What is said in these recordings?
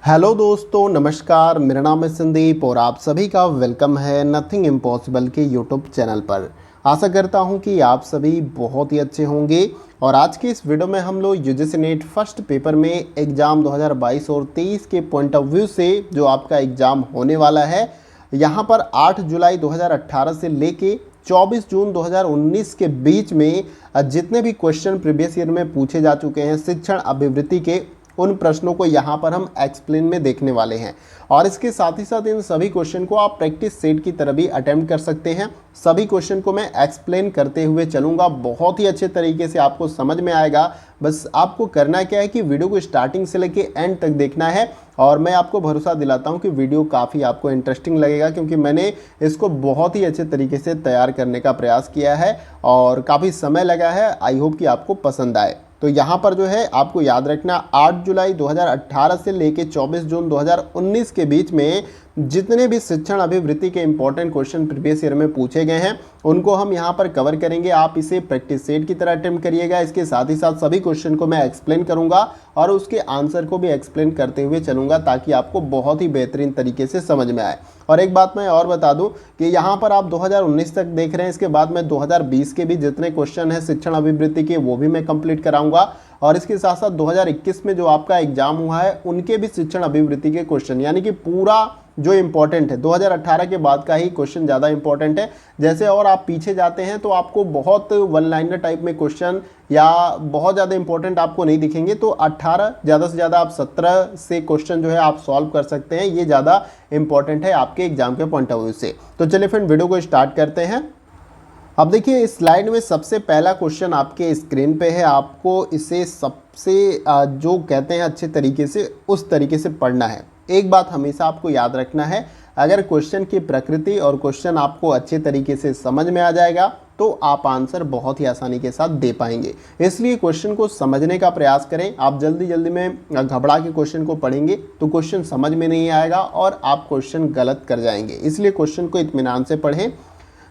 Hello दोस्तों, नमस्कार। मेरा नाम है संदीप और आप सभी का वेलकम है नथिंग इम्पॉसिबल के यूट्यूब चैनल पर। आशा करता हूं कि आप सभी बहुत ही अच्छे होंगे। और आज के इस वीडियो में हम लोग यूजीसी नेट फर्स्ट पेपर में एग्ज़ाम 2022 और 23 के पॉइंट ऑफ व्यू से जो आपका एग्ज़ाम होने वाला है, यहाँ पर 8 जुलाई 2018 से लेके 24 जून 2019 के बीच में जितने भी क्वेश्चन प्रीवियस ईयर में पूछे जा चुके हैं शिक्षण अभिवृत्ति के, उन प्रश्नों को यहाँ पर हम एक्सप्लेन में देखने वाले हैं। और इसके साथ ही साथ इन सभी क्वेश्चन को आप प्रैक्टिस सेट की तरह भी अटेम्प्ट कर सकते हैं। सभी क्वेश्चन को मैं एक्सप्लेन करते हुए चलूँगा, बहुत ही अच्छे तरीके से आपको समझ में आएगा। बस आपको करना क्या है कि वीडियो को स्टार्टिंग से लेके एंड तक देखना है। और मैं आपको भरोसा दिलाता हूँ कि वीडियो काफ़ी आपको इंटरेस्टिंग लगेगा, क्योंकि मैंने इसको बहुत ही अच्छे तरीके से तैयार करने का प्रयास किया है और काफ़ी समय लगा है। आई होप कि आपको पसंद आए। तो यहाँ पर जो है आपको याद रखना, 8 जुलाई 2018 से लेके 24 जून 2019 के बीच में जितने भी शिक्षण अभिवृत्ति के इंपॉर्टेंट क्वेश्चन प्रीवियस ईयर में पूछे गए हैं उनको हम यहाँ पर कवर करेंगे। आप इसे प्रैक्टिस सेट की तरह अटेम्प्ट करिएगा। इसके साथ ही साथ सभी क्वेश्चन को मैं एक्सप्लेन करूँगा और उसके आंसर को भी एक्सप्लेन करते हुए चलूँगा, ताकि आपको बहुत ही बेहतरीन तरीके से समझ में आए। और एक बात मैं और बता दूं कि यहाँ पर आप 2019 तक देख रहे हैं, इसके बाद मैं 2020 के भी जितने क्वेश्चन हैं शिक्षण अभिवृत्ति के वो भी मैं कंप्लीट कराऊंगा। और इसके साथ साथ 2021 में जो आपका एग्जाम हुआ है उनके भी शिक्षण अभिवृत्ति के क्वेश्चन, यानी कि पूरा जो इम्पोर्टेंट है 2018 के बाद का ही क्वेश्चन ज़्यादा इंपॉर्टेंट है। जैसे और आप पीछे जाते हैं तो आपको बहुत वन लाइनर टाइप में क्वेश्चन या बहुत ज़्यादा इंपॉर्टेंट आपको नहीं दिखेंगे। तो 18 ज़्यादा से ज़्यादा आप 17 से क्वेश्चन जो है आप सॉल्व कर सकते हैं। ये ज़्यादा इंपॉर्टेंट है आपके एग्जाम के पॉइंट ऑफ व्यू से। तो चलिए फिर वीडियो को स्टार्ट करते हैं। अब देखिए, इस स्लाइड में सबसे पहला क्वेश्चन आपके स्क्रीन पे है। आपको इसे सबसे जो कहते हैं अच्छे तरीके से उस तरीके से पढ़ना है। एक बात हमेशा आपको याद रखना है, अगर क्वेश्चन की प्रकृति और क्वेश्चन आपको अच्छे तरीके से समझ में आ जाएगा तो आप आंसर बहुत ही आसानी के साथ दे पाएंगे। इसलिए क्वेश्चन को समझने का प्रयास करें। आप जल्दी जल्दी में घबरा के क्वेश्चन को पढ़ेंगे तो क्वेश्चन समझ में नहीं आएगा और आप क्वेश्चन गलत कर जाएंगे। इसलिए क्वेश्चन को इत्मीनान से पढ़ें।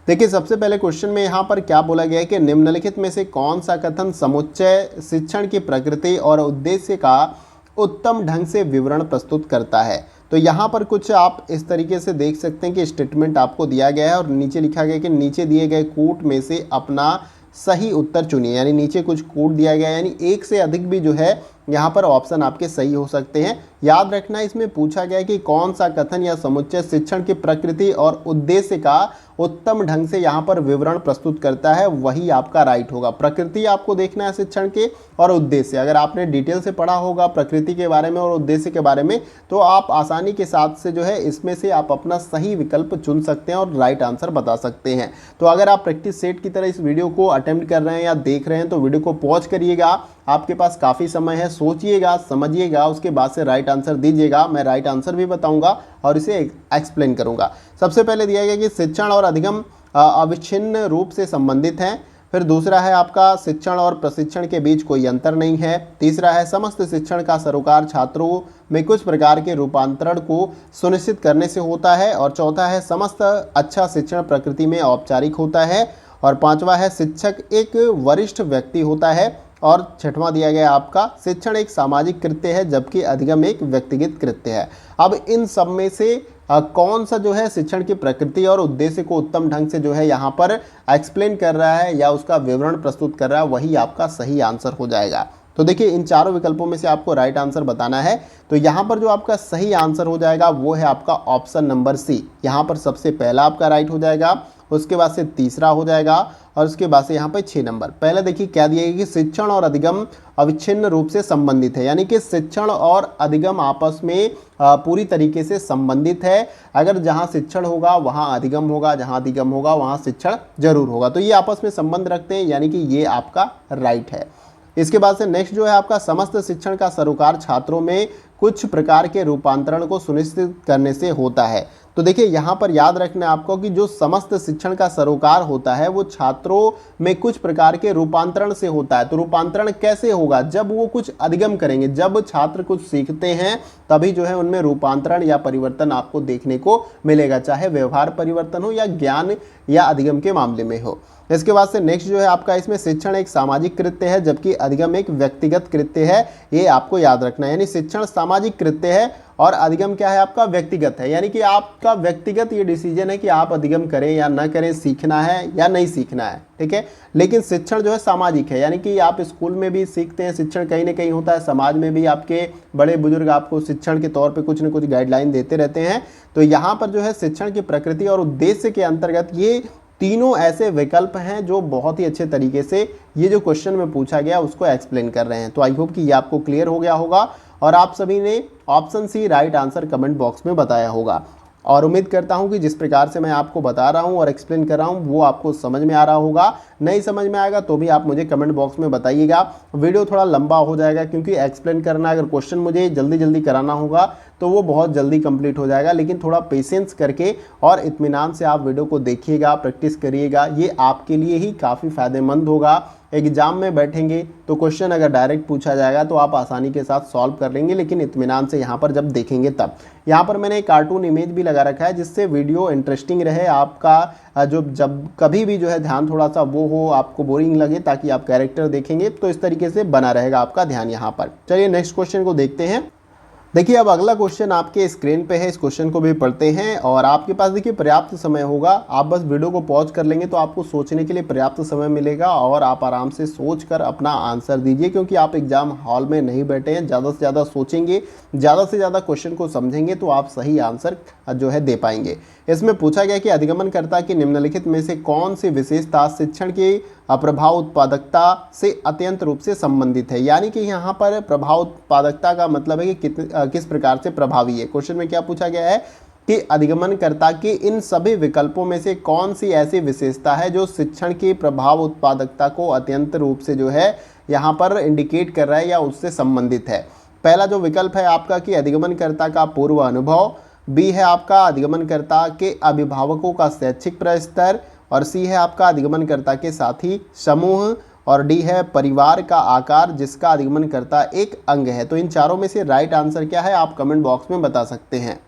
देखिए, सबसे पहले क्वेश्चन में यहाँ पर क्या बोला गया है कि निम्नलिखित में से कौन सा कथन समुच्चय शिक्षण की प्रकृति और उद्देश्य का उत्तम ढंग से विवरण प्रस्तुत करता है। तो यहाँ पर कुछ आप इस तरीके से देख सकते हैं कि स्टेटमेंट आपको दिया गया है और नीचे लिखा गया है कि नीचे दिए गए कूट में से अपना सही उत्तर चुनिए। यानी नीचे कुछ कूट दिया गया है, यानी एक से अधिक भी जो है यहाँ पर ऑप्शन आपके सही हो सकते हैं। याद रखना, इसमें पूछा गया है कि कौन सा कथन या समुच्चय शिक्षण की प्रकृति और उद्देश्य का उत्तम ढंग से यहाँ पर विवरण प्रस्तुत करता है, वही आपका राइट होगा। प्रकृति आपको देखना है शिक्षण के, और उद्देश्य अगर आपने डिटेल से पढ़ा होगा प्रकृति के बारे में और उद्देश्य के बारे में तो आप आसानी के साथ से जो है इसमें से आप अपना सही विकल्प चुन सकते हैं और राइट आंसर बता सकते हैं। तो अगर आप प्रैक्टिस सेट की तरह इस वीडियो को अटेम्प्ट कर रहे हैं या देख रहे हैं तो वीडियो को पॉज करिएगा। आपके पास काफ़ी समय है, सोचिएगा, समझिएगा, उसके बाद से राइट आंसर दीजिएगा। मैं राइट आंसर भी बताऊंगा और इसे एक्सप्लेन करूंगा। सबसे पहले दिया गया कि शिक्षण और अधिगम अविच्छिन्न रूप से संबंधित हैं। फिर दूसरा है आपका शिक्षण और प्रशिक्षण के बीच कोई अंतर नहीं है। तीसरा है समस्त शिक्षण का सरोकार छात्रों में कुछ प्रकार के रूपांतरण को सुनिश्चित करने से होता है। और चौथा है समस्त अच्छा शिक्षण प्रकृति में औपचारिक होता है। और पांचवा है शिक्षक एक वरिष्ठ व्यक्ति होता है। और छठवां दिया गया आपका शिक्षण एक सामाजिक कृत्य है जबकि अधिगम एक व्यक्तिगत कृत्य है। अब इन सब में से कौन सा जो है शिक्षण की प्रकृति और उद्देश्य को उत्तम ढंग से जो है यहाँ पर एक्सप्लेन कर रहा है या उसका विवरण प्रस्तुत कर रहा है, वही आपका सही आंसर हो जाएगा। तो देखिए, इन चारों विकल्पों में से आपको राइट आंसर बताना है। तो यहाँ पर जो आपका सही आंसर हो जाएगा वो है आपका ऑप्शन नंबर सी। यहाँ पर सबसे पहला आपका राइट हो जाएगा, उसके बाद से तीसरा हो जाएगा और उसके बाद से यहाँ पे 6 नंबर। पहले देखिए क्या दिया गया कि शिक्षण और अधिगम अविच्छिन्न रूप से संबंधित है, यानी कि शिक्षण और अधिगम आपस में पूरी तरीके से संबंधित है। अगर जहाँ शिक्षण होगा वहाँ अधिगम होगा, जहाँ अधिगम होगा वहाँ शिक्षण जरूर होगा। तो ये आपस में संबंध रखते हैं, यानी कि ये आपका राइट है। इसके बाद से नेक्स्ट जो है आपका समस्त शिक्षण का सरोकार छात्रों में कुछ प्रकार के रूपांतरण को सुनिश्चित करने से होता है। तो देखिए, यहाँ पर याद रखना है आपको कि जो समस्त शिक्षण का सरोकार होता है वो छात्रों में कुछ प्रकार के रूपांतरण से होता है। तो रूपांतरण कैसे होगा? जब वो कुछ अधिगम करेंगे, जब छात्र कुछ सीखते हैं तभी जो है उनमें रूपांतरण या परिवर्तन आपको देखने को मिलेगा, चाहे व्यवहार परिवर्तन हो या ज्ञान या अधिगम के मामले में हो। इसके बाद से नेक्स्ट जो है आपका इसमें शिक्षण एक सामाजिक कृत्य है जबकि अधिगम एक व्यक्तिगत कृत्य है। ये आपको याद रखना है, यानी शिक्षण सामाजिक कृत्य है और अधिगम क्या है आपका व्यक्तिगत है, यानी कि आपका व्यक्तिगत ये डिसीजन है कि आप अधिगम करें या ना करें, सीखना है या नहीं सीखना है, ठीक है। लेकिन शिक्षण जो है सामाजिक है, यानी कि आप स्कूल में भी सीखते हैं, शिक्षण कहीं ना कहीं होता है, समाज में भी आपके बड़े बुजुर्ग आपको शिक्षण के तौर पे कुछ न कुछ गाइडलाइन देते रहते हैं। तो यहाँ पर जो है शिक्षण की प्रकृति और उद्देश्य के अंतर्गत ये तीनों ऐसे विकल्प हैं जो बहुत ही अच्छे तरीके से ये जो क्वेश्चन में पूछा गया उसको एक्सप्लेन कर रहे हैं। तो आई होप कि ये आपको क्लियर हो गया होगा और आप सभी ने option C right answer comment box में बताया होगा। और उम्मीद करता हूं कि जिस प्रकार से मैं आपको बता रहा हूं और एक्सप्लेन कर रहा हूं वो आपको समझ में आ रहा होगा। नहीं समझ में आएगा तो भी आप मुझे कमेंट बॉक्स में बताइएगा। वीडियो थोड़ा लंबा हो जाएगा क्योंकि एक्सप्लेन करना, अगर क्वेश्चन मुझे जल्दी जल्दी कराना होगा तो वो बहुत जल्दी कंप्लीट हो जाएगा, लेकिन थोड़ा पेशेंस करके और इत्मीनान से आप वीडियो को देखिएगा, प्रैक्टिस करिएगा, ये आपके लिए ही काफ़ी फ़ायदेमंद होगा। एग्जाम में बैठेंगे तो क्वेश्चन अगर डायरेक्ट पूछा जाएगा तो आप आसानी के साथ सॉल्व कर लेंगे, लेकिन इत्मीनान से यहाँ पर जब देखेंगे तब। यहाँ पर मैंने एक कार्टून इमेज भी लगा रखा है जिससे वीडियो इंटरेस्टिंग रहे, आपका जो जब कभी भी जो है ध्यान थोड़ा सा वो हो, आपको बोरिंग लगे, ताकि आप कैरेक्टर देखेंगे तो इस तरीके से बना रहेगा आपका ध्यान यहाँ पर। चलिए नेक्स्ट क्वेश्चन को देखते हैं। देखिए अब अगला क्वेश्चन आपके स्क्रीन पे है, इस क्वेश्चन को भी पढ़ते हैं और आपके पास देखिए पर्याप्त समय होगा, आप बस वीडियो को पॉज कर लेंगे तो आपको सोचने के लिए पर्याप्त समय मिलेगा और आप आराम से सोच कर अपना आंसर दीजिए, क्योंकि आप एग्जाम हॉल में नहीं बैठे हैं। ज़्यादा से ज़्यादा सोचेंगे, ज़्यादा से ज़्यादा क्वेश्चन को समझेंगे तो आप सही आंसर जो है दे पाएंगे। इसमें पूछा गया कि अधिगमनकर्ता की निम्नलिखित में से कौन सी विशेषता शिक्षण के प्रभाव उत्पादकता से अत्यंत रूप से संबंधित है। यानी कि यहाँ पर प्रभाव उत्पादकता का मतलब है कि किस प्रकार से प्रभावी है। क्वेश्चन में क्या पूछा गया है कि अधिगमनकर्ता के इन सभी विकल्पों में से कौन सी ऐसी विशेषता है जो शिक्षण की प्रभाव उत्पादकता को अत्यंत रूप से जो है यहाँ पर इंडिकेट कर रहा है या उससे संबंधित है। पहला जो विकल्प है आपका कि अधिगमनकर्ता का पूर्व अनुभव, बी है आपका अधिगमनकर्ता के अभिभावकों का शैक्षिक स्तर, और सी है आपका अधिगमनकर्ता के साथी समूह, और डी है परिवार का आकार जिसका अधिगमनकर्ता एक अंग है। तो इन चारों में से राइट आंसर क्या है आप कमेंट बॉक्स में बता सकते हैं।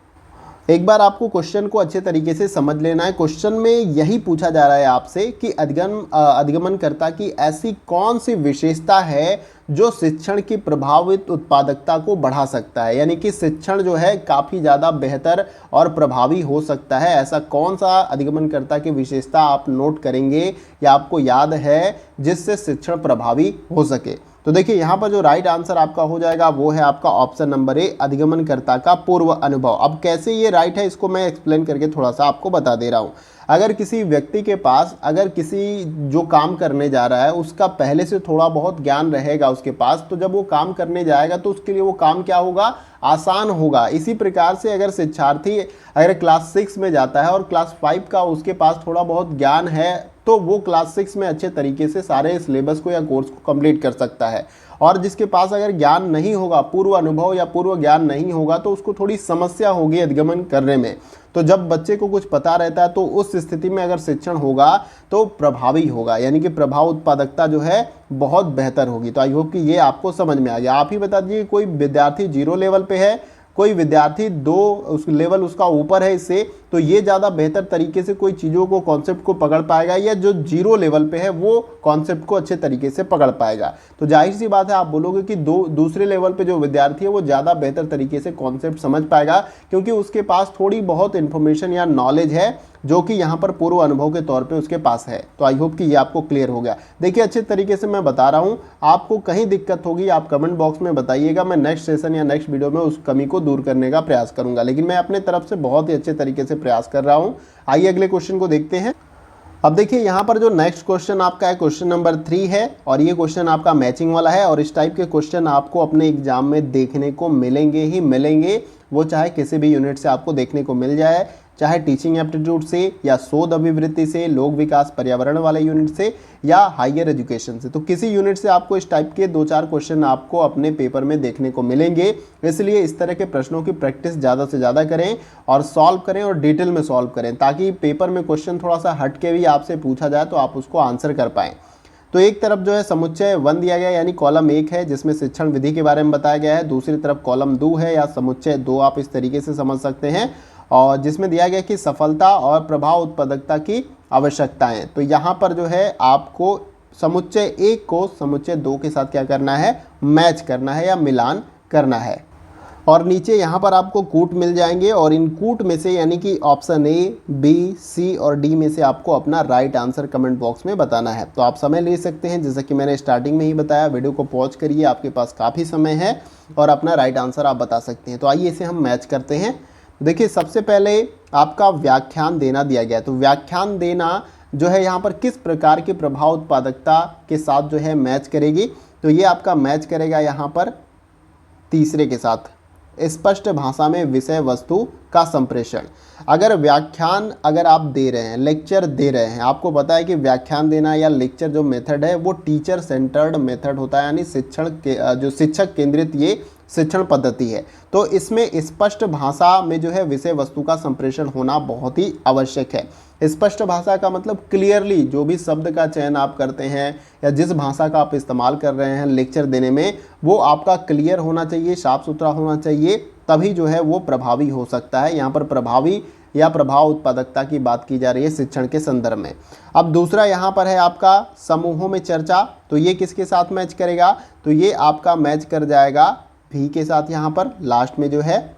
एक बार आपको क्वेश्चन को अच्छे तरीके से समझ लेना है। क्वेश्चन में यही पूछा जा रहा है आपसे कि अधिगमनकर्ता की ऐसी कौन सी विशेषता है जो शिक्षण की प्रभावित उत्पादकता को बढ़ा सकता है, यानी कि शिक्षण जो है काफ़ी ज़्यादा बेहतर और प्रभावी हो सकता है। ऐसा कौन सा अधिगमनकर्ता की विशेषता आप नोट करेंगे या आपको याद है जिससे शिक्षण प्रभावी हो सके। तो देखिए यहाँ पर जो राइट आंसर आपका हो जाएगा वो है आपका ऑप्शन नंबर ए, अधिगमनकर्ता का पूर्व अनुभव। अब कैसे ये राइट है इसको मैं एक्सप्लेन करके थोड़ा सा आपको बता दे रहा हूँ। अगर किसी व्यक्ति के पास, अगर किसी जो काम करने जा रहा है उसका पहले से थोड़ा बहुत ज्ञान रहेगा उसके पास, तो जब वो काम करने जाएगा तो उसके लिए वो काम क्या होगा, आसान होगा। इसी प्रकार से अगर शिक्षार्थी अगर क्लास 6 में जाता है और क्लास 5 का उसके पास थोड़ा बहुत ज्ञान है तो वो क्लास 6 में अच्छे तरीके से सारे सिलेबस को या कोर्स को कंप्लीट कर सकता है। और जिसके पास अगर ज्ञान नहीं होगा, पूर्व अनुभव या पूर्व ज्ञान नहीं होगा, तो उसको थोड़ी समस्या होगी अधिगमन करने में। तो जब बच्चे को कुछ पता रहता है तो उस स्थिति में अगर शिक्षण होगा तो प्रभावी होगा, यानी कि प्रभाव उत्पादकता जो है बहुत बेहतर होगी। तो आई होप कि ये आपको समझ में आ गया। आप ही बता दीजिए कोई विद्यार्थी 0 लेवल पे है, कोई विद्यार्थी 2 उस लेवल उसका ऊपर है इससे, तो ये ज़्यादा बेहतर तरीके से कोई चीज़ों को, कॉन्सेप्ट को पकड़ पाएगा, या जो 0 लेवल पे है वो कॉन्सेप्ट को अच्छे तरीके से पकड़ पाएगा। तो जाहिर सी बात है आप बोलोगे कि दूसरे लेवल पे जो विद्यार्थी है वो ज़्यादा बेहतर तरीके से कॉन्सेप्ट समझ पाएगा, क्योंकि उसके पास थोड़ी बहुत इन्फॉर्मेशन या नॉलेज है जो कि यहाँ पर पूर्व अनुभव के तौर पे उसके पास है। तो आई होप कि ये आपको क्लियर हो गया। देखिए अच्छे तरीके से मैं बता रहा हूँ, आपको कहीं दिक्कत होगी आप कमेंट बॉक्स में बताइएगा, मैं नेक्स्ट सेशन या नेक्स्ट वीडियो में उस कमी को दूर करने का प्रयास करूंगा, लेकिन मैं अपने तरफ से बहुत ही अच्छे तरीके से प्रयास कर रहा हूँ। आइए अगले क्वेश्चन को देखते हैं। अब देखिए यहाँ पर जो नेक्स्ट क्वेश्चन आपका है क्वेश्चन नंबर 3 है और ये क्वेश्चन आपका मैचिंग वाला है, और इस टाइप के क्वेश्चन आपको अपने एग्जाम में देखने को मिलेंगे ही मिलेंगे, वो चाहे किसी भी यूनिट से आपको देखने को मिल जाए, चाहे टीचिंग एप्टीट्यूड से या शोध अभिवृत्ति से, लोक विकास पर्यावरण वाले यूनिट से या हायर एजुकेशन से। तो किसी यूनिट से आपको इस टाइप के 2-4 क्वेश्चन आपको अपने पेपर में देखने को मिलेंगे। इसलिए इस तरह के प्रश्नों की प्रैक्टिस ज़्यादा से ज़्यादा करें और सॉल्व करें और डिटेल में सॉल्व करें, ताकि पेपर में क्वेश्चन थोड़ा सा हट के भी आपसे पूछा जाए तो आप उसको आंसर कर पाएँ। तो एक तरफ जो है समुच्चय 1 दिया गया, यानी कॉलम 1 है जिसमें शिक्षण विधि के बारे में बताया गया है, दूसरी तरफ कॉलम 2 है या समुच्चय 2 आप इस तरीके से समझ सकते हैं, और जिसमें दिया गया कि सफलता और प्रभाव उत्पादकता की आवश्यकताएं। तो यहाँ पर जो है आपको समुच्चय 1 को समुच्चय 2 के साथ क्या करना है, मैच करना है या मिलान करना है। और नीचे यहाँ पर आपको कूट मिल जाएंगे और इन कूट में से यानी कि ऑप्शन ए, बी, सी और डी में से आपको अपना राइट आंसर कमेंट बॉक्स में बताना है। तो आप समय ले सकते हैं, जैसा कि मैंने स्टार्टिंग में ही बताया, वीडियो को पॉज करिए, आपके पास काफ़ी समय है और अपना राइट आंसर आप बता सकते हैं। तो आइए इसे हम मैच करते हैं। देखिए, सबसे पहले आपका व्याख्यान देना दिया गया है। तो व्याख्यान देना जो है यहाँ पर किस प्रकार की प्रभाव उत्पादकता के साथ जो है मैच करेगी, तो ये आपका मैच करेगा यहाँ पर तीसरे के साथ, स्पष्ट भाषा में विषय वस्तु का संप्रेषण। अगर व्याख्यान अगर आप दे रहे हैं, लेक्चर दे रहे हैं, आपको पता है कि व्याख्यान देना या लेक्चर जो मेथड है वो टीचर सेंटर्ड मेथड होता है, यानी जो शिक्षक केंद्रित ये शिक्षण पद्धति है। तो इसमें स्पष्ट भाषा में जो है विषय वस्तु का संप्रेषण होना बहुत ही आवश्यक है। स्पष्ट भाषा का मतलब क्लियरली जो भी शब्द का चयन आप करते हैं या जिस भाषा का आप इस्तेमाल कर रहे हैं लेक्चर देने में, वो आपका क्लियर होना चाहिए, साफ सुथरा होना चाहिए, तभी जो है वो प्रभावी हो सकता है। यहाँ पर प्रभावी या प्रभाव उत्पादकता की बात की जा रही है शिक्षण के संदर्भ में। अब दूसरा यहाँ पर है आपका समूहों में चर्चा। तो ये किसके साथ मैच करेगा, तो ये आपका मैच कर जाएगा भी के साथ। यहाँ पर लास्ट में जो है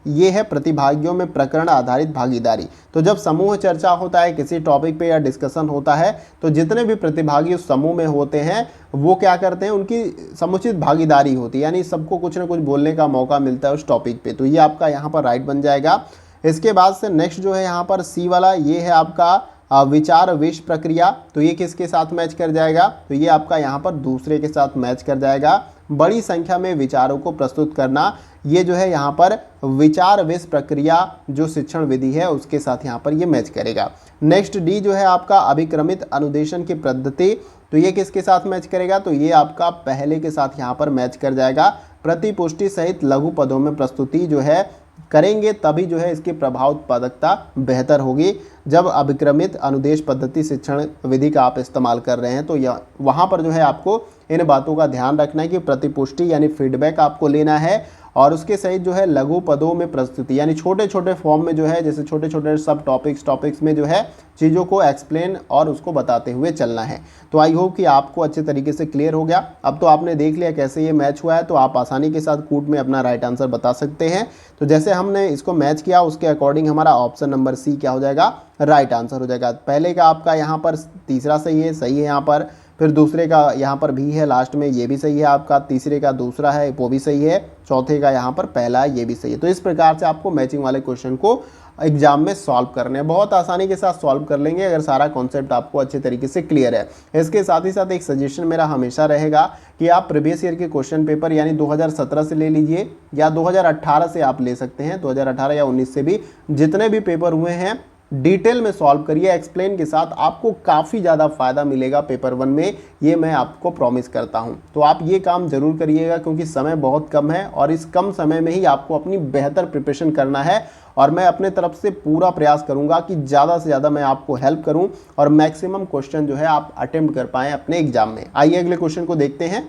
ये है प्रतिभागियों में प्रकरण आधारित भागीदारी। तो जब समूह चर्चा होता है, किसी टॉपिक पे या डिस्कशन होता है, तो जितने भी प्रतिभागी उस समूह में होते हैं वो क्या करते हैं, उनकी समुचित भागीदारी होती है, यानी सबको कुछ ना कुछ बोलने का मौका मिलता है उस टॉपिक पे। तो ये आपका यहाँ पर राइट बन जाएगा। इसके बाद से नेक्स्ट जो है यहाँ पर सी वाला, ये है आपका विचार विश प्रक्रिया। तो ये किसके साथ मैच कर जाएगा, तो ये आपका यहाँ पर दूसरे के साथ मैच कर जाएगा। बड़ी संख्या में विचारों को प्रस्तुत करना, ये जो है यहाँ पर विचार विश प्रक्रिया जो शिक्षण विधि है उसके साथ यहाँ पर ये मैच करेगा। नेक्स्ट डी जो है आपका अभिक्रमित अनुदेशन की पद्धति। तो ये किसके साथ मैच करेगा, तो ये आपका पहले के साथ यहाँ पर मैच कर जाएगा। प्रतिपुष्टि सहित लघु पदों में प्रस्तुति जो है करेंगे, तभी जो है इसकी प्रभाव उत्पादकता बेहतर होगी। जब अभिक्रमित अनुदेश पद्धति शिक्षण विधि का आप इस्तेमाल कर रहे हैं, तो यह वहाँ पर जो है आपको इन बातों का ध्यान रखना है कि प्रतिपुष्टि यानी फीडबैक आपको लेना है और उसके सहित जो है लघु पदों में प्रस्तुति, यानी छोटे छोटे फॉर्म में जो है, जैसे छोटे छोटे सब टॉपिक्स में जो है चीज़ों को एक्सप्लेन और उसको बताते हुए चलना है। तो आई होप कि आपको अच्छे तरीके से क्लियर हो गया। अब तो आपने देख लिया कैसे ये मैच हुआ है, तो आप आसानी के साथ कूट में अपना राइट आंसर बता सकते हैं। तो जैसे हमने इसको मैच किया उसके अकॉर्डिंग हमारा ऑप्शन नंबर सी क्या हो जाएगा, राइट आंसर हो जाएगा। पहले का आपका यहाँ पर तीसरा सही है यहाँ पर, फिर दूसरे का यहाँ पर भी है लास्ट में, ये भी सही है आपका, तीसरे का दूसरा है वो भी सही है, चौथे का यहाँ पर पहला है ये भी सही है। तो इस प्रकार से आपको मैचिंग वाले क्वेश्चन को एग्जाम में सॉल्व करने हैं, बहुत आसानी के साथ सॉल्व कर लेंगे अगर सारा कॉन्सेप्ट आपको अच्छे तरीके से क्लियर है। इसके साथ ही साथ एक सजेशन मेरा हमेशा रहेगा कि आप प्रीवियस ईयर के क्वेश्चन पेपर यानी 2017 से ले लीजिए या 2018 से आप ले सकते हैं, 2018 या 19 से भी जितने भी पेपर हुए हैं डिटेल में सॉल्व करिए एक्सप्लेन के साथ, आपको काफ़ी ज़्यादा फायदा मिलेगा पेपर 1 में, ये मैं आपको प्रॉमिस करता हूं। तो आप ये काम जरूर करिएगा क्योंकि समय बहुत कम है और इस कम समय में ही आपको अपनी बेहतर प्रिपरेशन करना है और मैं अपने तरफ से पूरा प्रयास करूंगा कि ज़्यादा से ज़्यादा मैं आपको हेल्प करूं और मैक्सिमम क्वेश्चन जो है आप अटेम्प्ट कर पाएँ अपने एग्जाम में। आइए अगले क्वेश्चन को देखते हैं।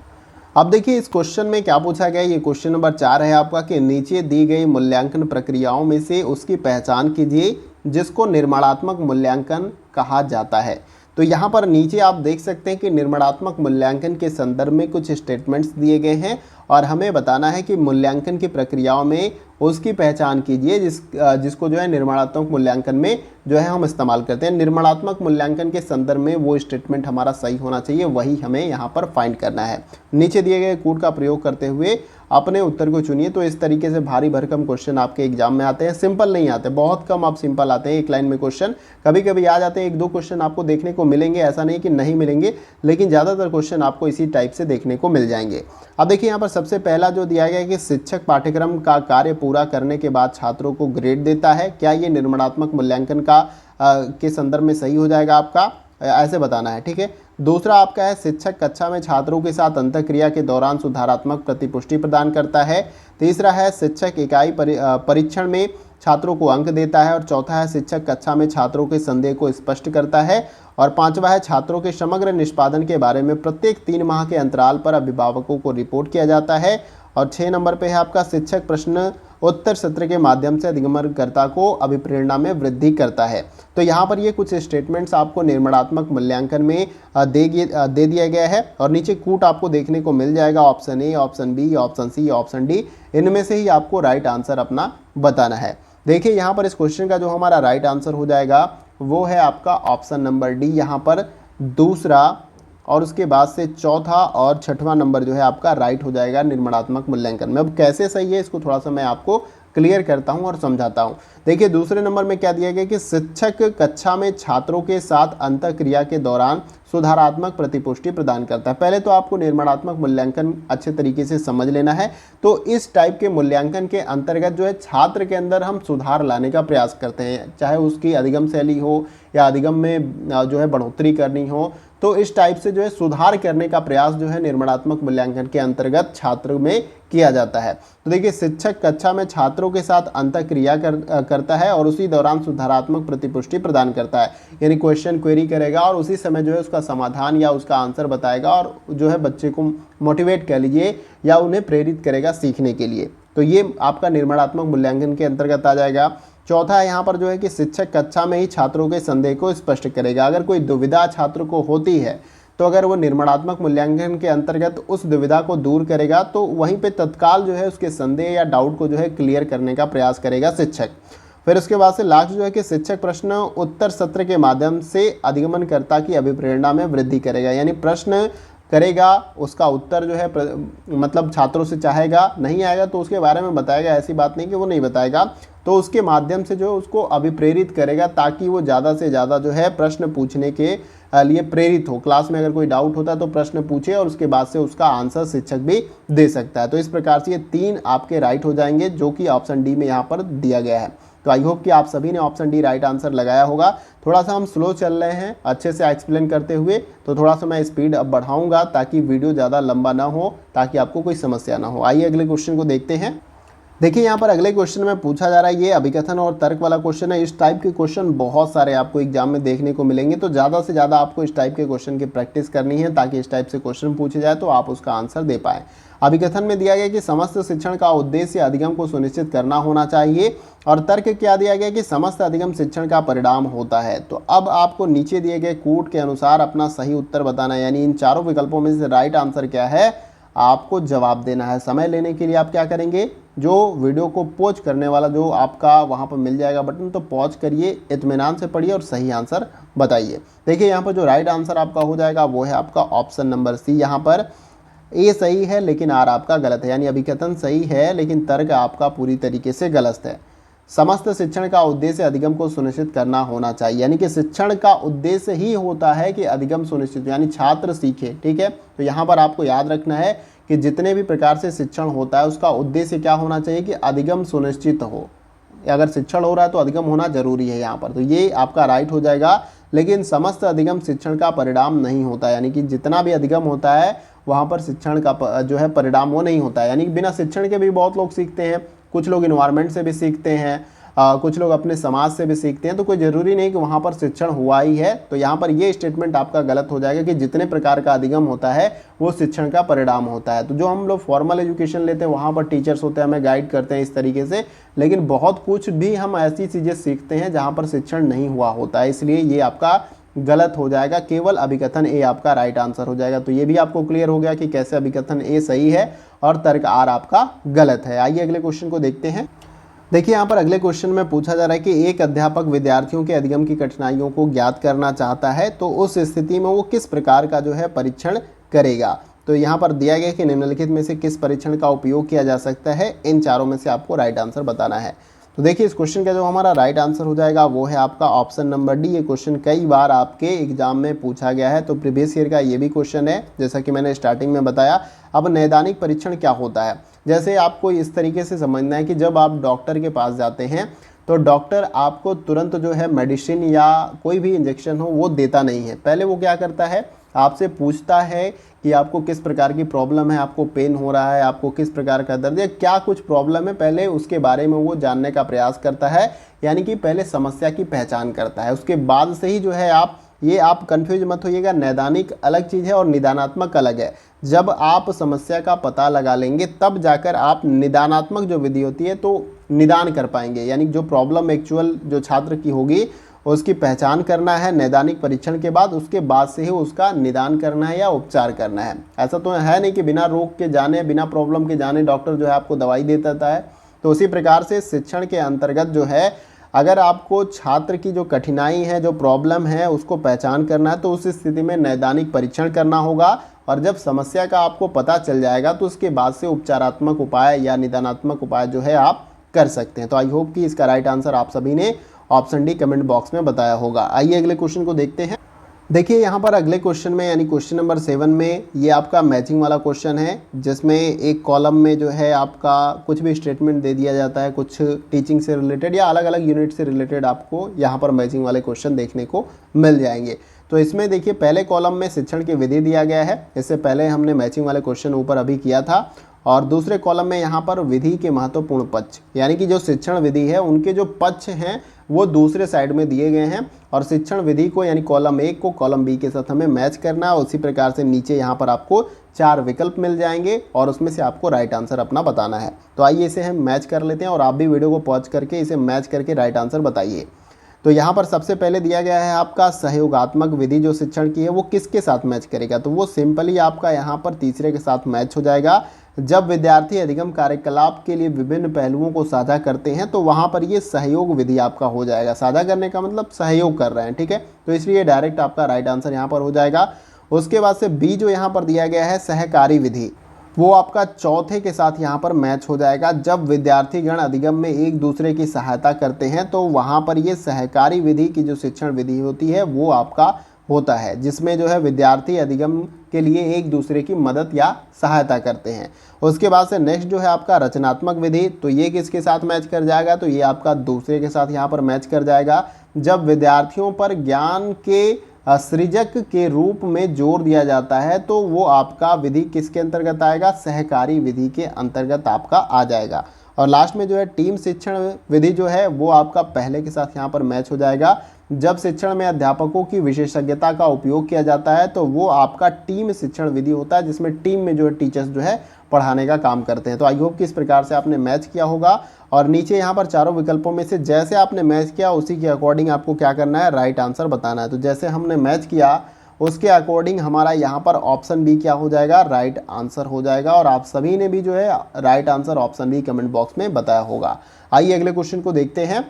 अब देखिए इस क्वेश्चन में क्या पूछा गया है, ये क्वेश्चन नंबर 4 है आपका कि नीचे दी गई मूल्यांकन प्रक्रियाओं में से उसकी पहचान कीजिए जिसको निर्माणात्मक मूल्यांकन कहा जाता है। तो यहाँ पर नीचे आप देख सकते हैं कि निर्माणात्मक मूल्यांकन के संदर्भ में कुछ स्टेटमेंट्स दिए गए हैं और हमें बताना है कि मूल्यांकन की प्रक्रियाओं में उसकी पहचान कीजिए जिसको जो है निर्माणात्मक मूल्यांकन में जो है हम इस्तेमाल करते हैं। निर्माणात्मक मूल्यांकन के संदर्भ में वो स्टेटमेंट हमारा सही होना चाहिए, वही हमें यहाँ पर फाइंड करना है। नीचे दिए गए कोड का प्रयोग करते हुए अपने उत्तर को चुनिए। तो इस तरीके से भारी भरकम क्वेश्चन आपके एग्जाम में आते हैं, सिंपल नहीं आते, बहुत कम आप सिंपल आते हैं एक लाइन में क्वेश्चन, कभी कभी आ जाते हैं 1-2 क्वेश्चन आपको देखने को मिलेंगे, ऐसा नहीं कि नहीं मिलेंगे, लेकिन ज़्यादातर क्वेश्चन आपको इसी टाइप से देखने को मिल जाएंगे। अब देखिए यहाँ पर सबसे पहला जो दिया गया है कि शिक्षक पाठ्यक्रम का कार्य पूरा करने के बाद छात्रों को ग्रेड देता है, क्या ये निर्माणात्मक मूल्यांकन का के संदर्भ में सही हो जाएगा आपका, ऐसे बताना है, ठीक है। दूसरा आपका है शिक्षक कक्षा में छात्रों के साथ अंतःक्रिया के दौरान सुधारात्मक प्रतिपुष्टि प्रदान करता है। तीसरा है शिक्षक इकाई परीक्षण में छात्रों को अंक देता है और चौथा है शिक्षक कक्षा में छात्रों के संदेह को स्पष्ट करता है और पांचवा है छात्रों के समग्र निष्पादन के बारे में प्रत्येक 3 माह के अंतराल पर अभिभावकों को रिपोर्ट किया जाता है और 6 नंबर पे है आपका शिक्षक प्रश्न उत्तर सत्र के माध्यम से अधिगमनकर्ता को अभिप्रेरणा में वृद्धि करता है। तो यहाँ पर ये कुछ स्टेटमेंट्स आपको निर्माणात्मक मूल्यांकन में दे दिया गया है और नीचे कूट आपको देखने को मिल जाएगा। Option A, option B, option C, option D, इनमें से ही आपको राइट आंसर अपना बताना है। देखिए यहाँ पर इस क्वेश्चन का जो हमारा राइट आंसर हो जाएगा वो है आपका ऑप्शन नंबर डी, यहाँ पर दूसरा और उसके बाद से चौथा और छठवां नंबर जो है आपका राइट हो जाएगा निर्माणात्मक मूल्यांकन में। अब कैसे सही है इसको थोड़ा सा मैं आपको क्लियर करता हूं और समझाता हूं। देखिए दूसरे नंबर में क्या दिया गया कि शिक्षक कक्षा में छात्रों के साथ अंतःक्रिया के दौरान सुधारात्मक प्रतिपुष्टि प्रदान करता है। पहले तो आपको निर्माणात्मक मूल्यांकन अच्छे तरीके से समझ लेना है। तो इस टाइप के मूल्यांकन के अंतर्गत जो है छात्र के अंदर हम सुधार लाने का प्रयास करते हैं, चाहे उसकी अधिगम शैली हो या अधिगम में जो है बढ़ोतरी करनी हो। तो इस टाइप से जो है सुधार करने का प्रयास जो है निर्माणात्मक मूल्यांकन के अंतर्गत छात्र में किया जाता है। तो देखिए शिक्षक कक्षा में छात्रों के साथ अंतःक्रिया करता है और उसी दौरान सुधारात्मक प्रतिपुष्टि प्रदान करता है, यानी क्वेश्चन क्वेरी करेगा और उसी समय जो है उसका समाधान या उसका आंसर बताएगा और जो है बच्चे को मोटिवेट कह लीजिए या उन्हें प्रेरित करेगा सीखने के लिए। तो ये आपका निर्माणात्मक मूल्यांकन के अंतर्गत आ जाएगा। चौथा है यहाँ पर जो है कि शिक्षक कक्षा में ही छात्रों के संदेह को स्पष्ट करेगा। अगर कोई दुविधा छात्र को होती है तो अगर वो निर्माणात्मक मूल्यांकन के अंतर्गत उस दुविधा को दूर करेगा तो वहीं पे तत्काल जो है उसके संदेह या डाउट को जो है क्लियर करने का प्रयास करेगा शिक्षक। फिर उसके बाद से लास्ट जो है कि शिक्षक प्रश्न उत्तर सत्र के माध्यम से अधिगमनकर्ता की अभिप्रेरणा में वृद्धि करेगा, यानी प्रश्न करेगा, उसका उत्तर जो है मतलब छात्रों से चाहेगा, नहीं आएगा तो उसके बारे में बताएगा, ऐसी बात नहीं कि वो नहीं बताएगा। तो उसके माध्यम से जो है उसको अभिप्रेरित करेगा ताकि वो ज़्यादा से ज़्यादा जो है प्रश्न पूछने के लिए प्रेरित हो। क्लास में अगर कोई डाउट होता है तो प्रश्न पूछे और उसके बाद से उसका आंसर शिक्षक भी दे सकता है। तो इस प्रकार से ये 3 आपके राइट हो जाएंगे जो कि ऑप्शन डी में यहाँ पर दिया गया है। तो आई होप कि आप सभी ने ऑप्शन डी राइट आंसर लगाया होगा। थोड़ा सा हम स्लो चल रहे हैं अच्छे से एक्सप्लेन करते हुए, तो थोड़ा सा मैं स्पीड अब बढ़ाऊंगा ताकि वीडियो ज़्यादा लंबा ना हो, ताकि आपको कोई समस्या ना हो। आइए अगले क्वेश्चन को देखते हैं। देखिए यहाँ पर अगले क्वेश्चन में पूछा जा रहा है, ये अभिकथन और तर्क वाला क्वेश्चन है। इस टाइप के क्वेश्चन बहुत सारे आपको एग्जाम में देखने को मिलेंगे, तो ज़्यादा से ज़्यादा आपको इस टाइप के क्वेश्चन की प्रैक्टिस करनी है ताकि इस टाइप से क्वेश्चन पूछे जाए तो आप उसका आंसर दे पाएँ। अभिकथन में दिया गया कि समस्त शिक्षण का उद्देश्य अधिगम को सुनिश्चित करना होना चाहिए, और तर्क क्या दिया गया कि समस्त अधिगम शिक्षण का परिणाम होता है। तो अब आपको नीचे दिए गए कूट के अनुसार अपना सही उत्तर बताना है, यानी इन चारों विकल्पों में से राइट आंसर क्या है आपको जवाब देना है। समय लेने के लिए आप क्या करेंगे, जो वीडियो को पॉज करने वाला जो आपका वहाँ पर मिल जाएगा बटन, तो पॉज करिए, इत्मीनान से पढ़िए और सही आंसर बताइए। देखिए यहाँ पर जो राइट आंसर आपका हो जाएगा वो है आपका ऑप्शन नंबर सी। यहाँ पर ए सही है लेकिन आर आपका गलत है, यानी अभिकथन सही है लेकिन तर्क आपका पूरी तरीके से गलत है। समस्त शिक्षण का उद्देश्य अधिगम को सुनिश्चित करना होना चाहिए, यानी कि शिक्षण का उद्देश्य ही होता है कि अधिगम सुनिश्चित, यानी छात्र सीखे। ठीक है, तो यहाँ पर आपको याद रखना है कि जितने भी प्रकार से शिक्षण होता है उसका उद्देश्य क्या होना चाहिए कि अधिगम सुनिश्चित हो। अगर शिक्षण हो रहा है तो अधिगम होना जरूरी है यहाँ पर, तो ये आपका राइट हो जाएगा। लेकिन समस्त अधिगम शिक्षण का परिणाम नहीं होता, यानी कि जितना भी अधिगम होता है वहाँ पर शिक्षण का जो है परिणाम वो नहीं होता है, यानी कि बिना शिक्षण के भी बहुत लोग सीखते हैं। कुछ लोग इन्वायरमेंट से भी सीखते हैं, कुछ लोग अपने समाज से भी सीखते हैं, तो कोई ज़रूरी नहीं कि वहाँ पर शिक्षण हुआ ही है। तो यहाँ पर ये स्टेटमेंट आपका गलत हो जाएगा कि जितने प्रकार का अधिगम होता है वो शिक्षण का परिणाम होता है। तो जो हम लोग फॉर्मल एजुकेशन लेते हैं वहाँ पर टीचर्स होते हैं, हमें गाइड करते हैं इस तरीके से, लेकिन बहुत कुछ भी हम ऐसी चीज़ें सीखते हैं जहाँ पर शिक्षण नहीं हुआ होता है, इसलिए ये आपका गलत हो जाएगा। केवल अभिकथन ए आपका राइट आंसर हो जाएगा। तो ये भी आपको क्लियर हो गया कि कैसे अभिकथन ए सही है और तर्क आर आपका गलत है। आइए अगले क्वेश्चन को देखते हैं। देखिए यहाँ पर अगले क्वेश्चन में पूछा जा रहा है कि एक अध्यापक विद्यार्थियों के अधिगम की कठिनाइयों को ज्ञात करना चाहता है, तो उस स्थिति में वो किस प्रकार का जो है परीक्षण करेगा। तो यहाँ पर दिया गया कि निम्नलिखित में से किस परीक्षण का उपयोग किया जा सकता है, इन चारों में से आपको राइट आंसर बताना है। तो देखिए इस क्वेश्चन का जो हमारा राइट आंसर हो जाएगा वो है आपका ऑप्शन नंबर डी। ये क्वेश्चन कई बार आपके एग्जाम में पूछा गया है, तो प्रीवियस ईयर का ये भी क्वेश्चन है, जैसा कि मैंने स्टार्टिंग में बताया। अब नैदानिक परीक्षण क्या होता है, जैसे आपको इस तरीके से समझना है कि जब आप डॉक्टर के पास जाते हैं तो डॉक्टर आपको तुरंत जो है मेडिसिन या कोई भी इंजेक्शन हो वो देता नहीं है। पहले वो क्या करता है, आपसे पूछता है कि आपको किस प्रकार की प्रॉब्लम है, आपको पेन हो रहा है, आपको किस प्रकार का दर्द है, क्या कुछ प्रॉब्लम है, पहले उसके बारे में वो जानने का प्रयास करता है, यानी कि पहले समस्या की पहचान करता है। उसके बाद से ही जो है आप कंफ्यूज मत होइएगा, नैदानिक अलग चीज़ है और निदानात्मक अलग है। जब आप समस्या का पता लगा लेंगे तब जाकर आप निदानात्मक जो विधि होती है तो निदान कर पाएंगे, यानी जो प्रॉब्लम एक्चुअल जो छात्र की होगी उसकी पहचान करना है नैदानिक परीक्षण के बाद, उसके बाद से ही उसका निदान करना है या उपचार करना है। ऐसा तो है नहीं कि बिना रोग के जाने, बिना प्रॉब्लम के जाने डॉक्टर जो है आपको दवाई दे देता है। तो उसी प्रकार से शिक्षण के अंतर्गत जो है, अगर आपको छात्र की जो कठिनाई है, जो प्रॉब्लम है, उसको पहचान करना है तो उस स्थिति में नैदानिक परीक्षण करना होगा, और जब समस्या का आपको पता चल जाएगा तो उसके बाद से उपचारात्मक उपाय या निदानात्मक उपाय जो है आप कर सकते हैं। तो आई होप कि इसका राइट आंसर आप सभी ने ऑप्शन डी कमेंट बॉक्स में बताया होगा। आइए अगले क्वेश्चन को देखते हैं। देखिए यहाँ पर अगले क्वेश्चन में यानी क्वेश्चन नंबर 7 में ये आपका मैचिंग वाला क्वेश्चन है, जिसमें एक कॉलम में जो है आपका कुछ भी स्टेटमेंट दे दिया जाता है, कुछ टीचिंग से रिलेटेड या अलग अलग यूनिट से रिलेटेड आपको यहाँ पर मैचिंग वाले क्वेश्चन देखने को मिल जाएंगे। तो इसमें देखिए पहले कॉलम में शिक्षण की विधि दिया गया है, इससे पहले हमने मैचिंग वाले क्वेश्चन ऊपर अभी किया था, और दूसरे कॉलम में यहाँ पर विधि के महत्वपूर्ण पक्ष, यानी कि जो शिक्षण विधि है उनके जो पक्ष हैं वो दूसरे साइड में दिए गए हैं, और शिक्षण विधि को यानी कॉलम 1 को कॉलम बी के साथ हमें मैच करना है। उसी प्रकार से नीचे यहाँ पर आपको 4 विकल्प मिल जाएंगे और उसमें से आपको राइट आंसर अपना बताना है। तो आइए इसे हम मैच कर लेते हैं, और आप भी वीडियो को पॉज करके इसे मैच करके राइट आंसर बताइए। तो यहाँ पर सबसे पहले दिया गया है आपका सहयोगात्मक विधि जो शिक्षण की है वो किसके साथ मैच करेगा, तो वो सिंपली आपका यहाँ पर तीसरे के साथ मैच हो जाएगा। जब विद्यार्थी अधिगम कार्यकलाप के लिए विभिन्न पहलुओं को साझा करते हैं तो वहाँ पर ये सहयोग विधि आपका हो जाएगा। साझा करने का मतलब सहयोग कर रहे हैं, ठीक है, तो इसलिए डायरेक्ट आपका राइट आंसर यहाँ पर हो जाएगा। उसके बाद से बी जो यहाँ पर दिया गया है सहकारी विधि, वो आपका चौथे के साथ यहाँ पर मैच हो जाएगा। जब विद्यार्थीगण अधिगम में एक दूसरे की सहायता करते हैं तो वहाँ पर ये सहकारी विधि की जो शिक्षण विधि होती है वो आपका होता है, जिसमें जो है विद्यार्थी अधिगम के लिए एक दूसरे की मदद या सहायता करते हैं। उसके बाद से नेक्स्ट जो है आपका रचनात्मक विधि, तो ये किसके साथ मैच कर जाएगा, तो ये आपका दूसरे के साथ यहाँ पर मैच कर जाएगा। जब विद्यार्थियों पर ज्ञान के सृजक के रूप में जोर दिया जाता है तो वो आपका विधि किसके अंतर्गत आएगा, सहकारी विधि के अंतर्गत आपका आ जाएगा। और लास्ट में जो है टीम शिक्षण विधि जो है वो आपका पहले के साथ यहाँ पर मैच हो जाएगा। जब शिक्षण में अध्यापकों की विशेषज्ञता का उपयोग किया जाता है तो वो आपका टीम शिक्षण विधि होता है, जिसमें टीम में जो है टीचर्स जो है पढ़ाने का काम करते हैं। तो आई होप कि इस प्रकार से आपने मैच किया होगा, और नीचे यहाँ पर चारों विकल्पों में से जैसे आपने मैच किया उसी के अकॉर्डिंग आपको क्या करना है, राइट आंसर बताना है। तो जैसे हमने मैच किया उसके अकॉर्डिंग हमारा यहाँ पर ऑप्शन बी क्या हो जाएगा, राइट आंसर हो जाएगा। और आप सभी ने भी जो है right answer option B comment box में बताया होगा। आइए अगले क्वेश्चन को देखते हैं।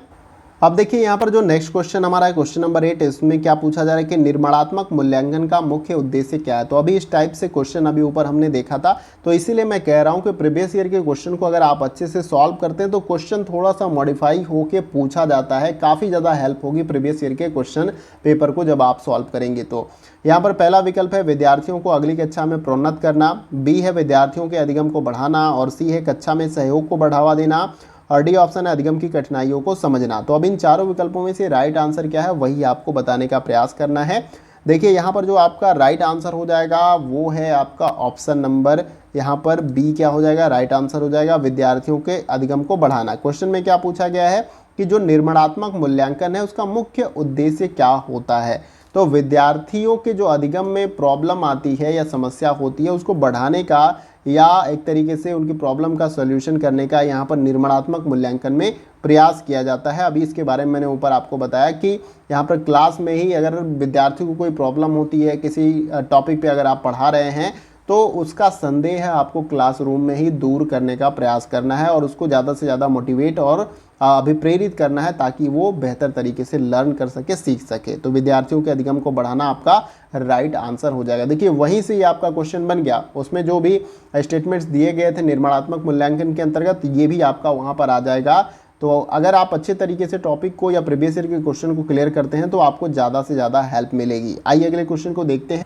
अब देखिए यहाँ पर जो नेक्स्ट क्वेश्चन हमारा है क्वेश्चन नंबर 8, इसमें क्या पूछा जा रहा है कि निर्माणात्मक मूल्यांकन का मुख्य उद्देश्य क्या है। तो अभी इस टाइप से क्वेश्चन अभी ऊपर हमने देखा था, तो इसीलिए मैं कह रहा हूँ कि प्रीवियस ईयर के क्वेश्चन को अगर आप अच्छे से सॉल्व करते हैं तो क्वेश्चन थोड़ा सा मॉडिफाई होकर पूछा जाता है, काफ़ी ज़्यादा हेल्प होगी प्रीवियस ईयर के क्वेश्चन पेपर को जब आप सॉल्व करेंगे। तो यहाँ पर पहला विकल्प है विद्यार्थियों को अगली कक्षा में प्रोन्नत करना, बी है विद्यार्थियों के अधिगम को बढ़ाना, और सी है कक्षा में सहयोग को बढ़ावा देना, और डी ऑप्शन है अधिगम की कठिनाइयों को समझना। तो अब इन चारों विकल्पों में से राइट आंसर क्या है वही आपको बताने का प्रयास करना है। देखिए यहाँ पर जो आपका राइट आंसर हो जाएगा वो है आपका ऑप्शन नंबर यहाँ पर बी क्या हो जाएगा, राइट आंसर हो जाएगा विद्यार्थियों के अधिगम को बढ़ाना। क्वेश्चन में क्या पूछा गया है कि जो निर्माणात्मक मूल्यांकन है उसका मुख्य उद्देश्य क्या होता है। तो विद्यार्थियों के जो अधिगम में प्रॉब्लम आती है या समस्या होती है उसको बढ़ाने का या एक तरीके से उनकी प्रॉब्लम का सॉल्यूशन करने का यहाँ पर निर्माणात्मक मूल्यांकन में प्रयास किया जाता है। अभी इसके बारे में मैंने ऊपर आपको बताया कि यहाँ पर क्लास में ही अगर विद्यार्थी को कोई प्रॉब्लम होती है, किसी टॉपिक पे अगर आप पढ़ा रहे हैं तो उसका संदेह है आपको क्लासरूम में ही दूर करने का प्रयास करना है, और उसको ज़्यादा से ज़्यादा मोटिवेट और अभिप्रेरित करना है ताकि वो बेहतर तरीके से लर्न कर सके, सीख सके। तो विद्यार्थियों के अधिगम को बढ़ाना आपका राइट आंसर हो जाएगा। देखिए वहीं से ही आपका क्वेश्चन बन गया, उसमें जो भी स्टेटमेंट्स दिए गए थे निर्माणात्मक मूल्यांकन के अंतर्गत ये भी आपका वहाँ पर आ जाएगा। तो अगर आप अच्छे तरीके से टॉपिक को या प्रीवियस ईयर के क्वेश्चन को क्लियर करते हैं तो आपको ज़्यादा से ज़्यादा हेल्प मिलेगी। आइए अगले क्वेश्चन को देखते हैं।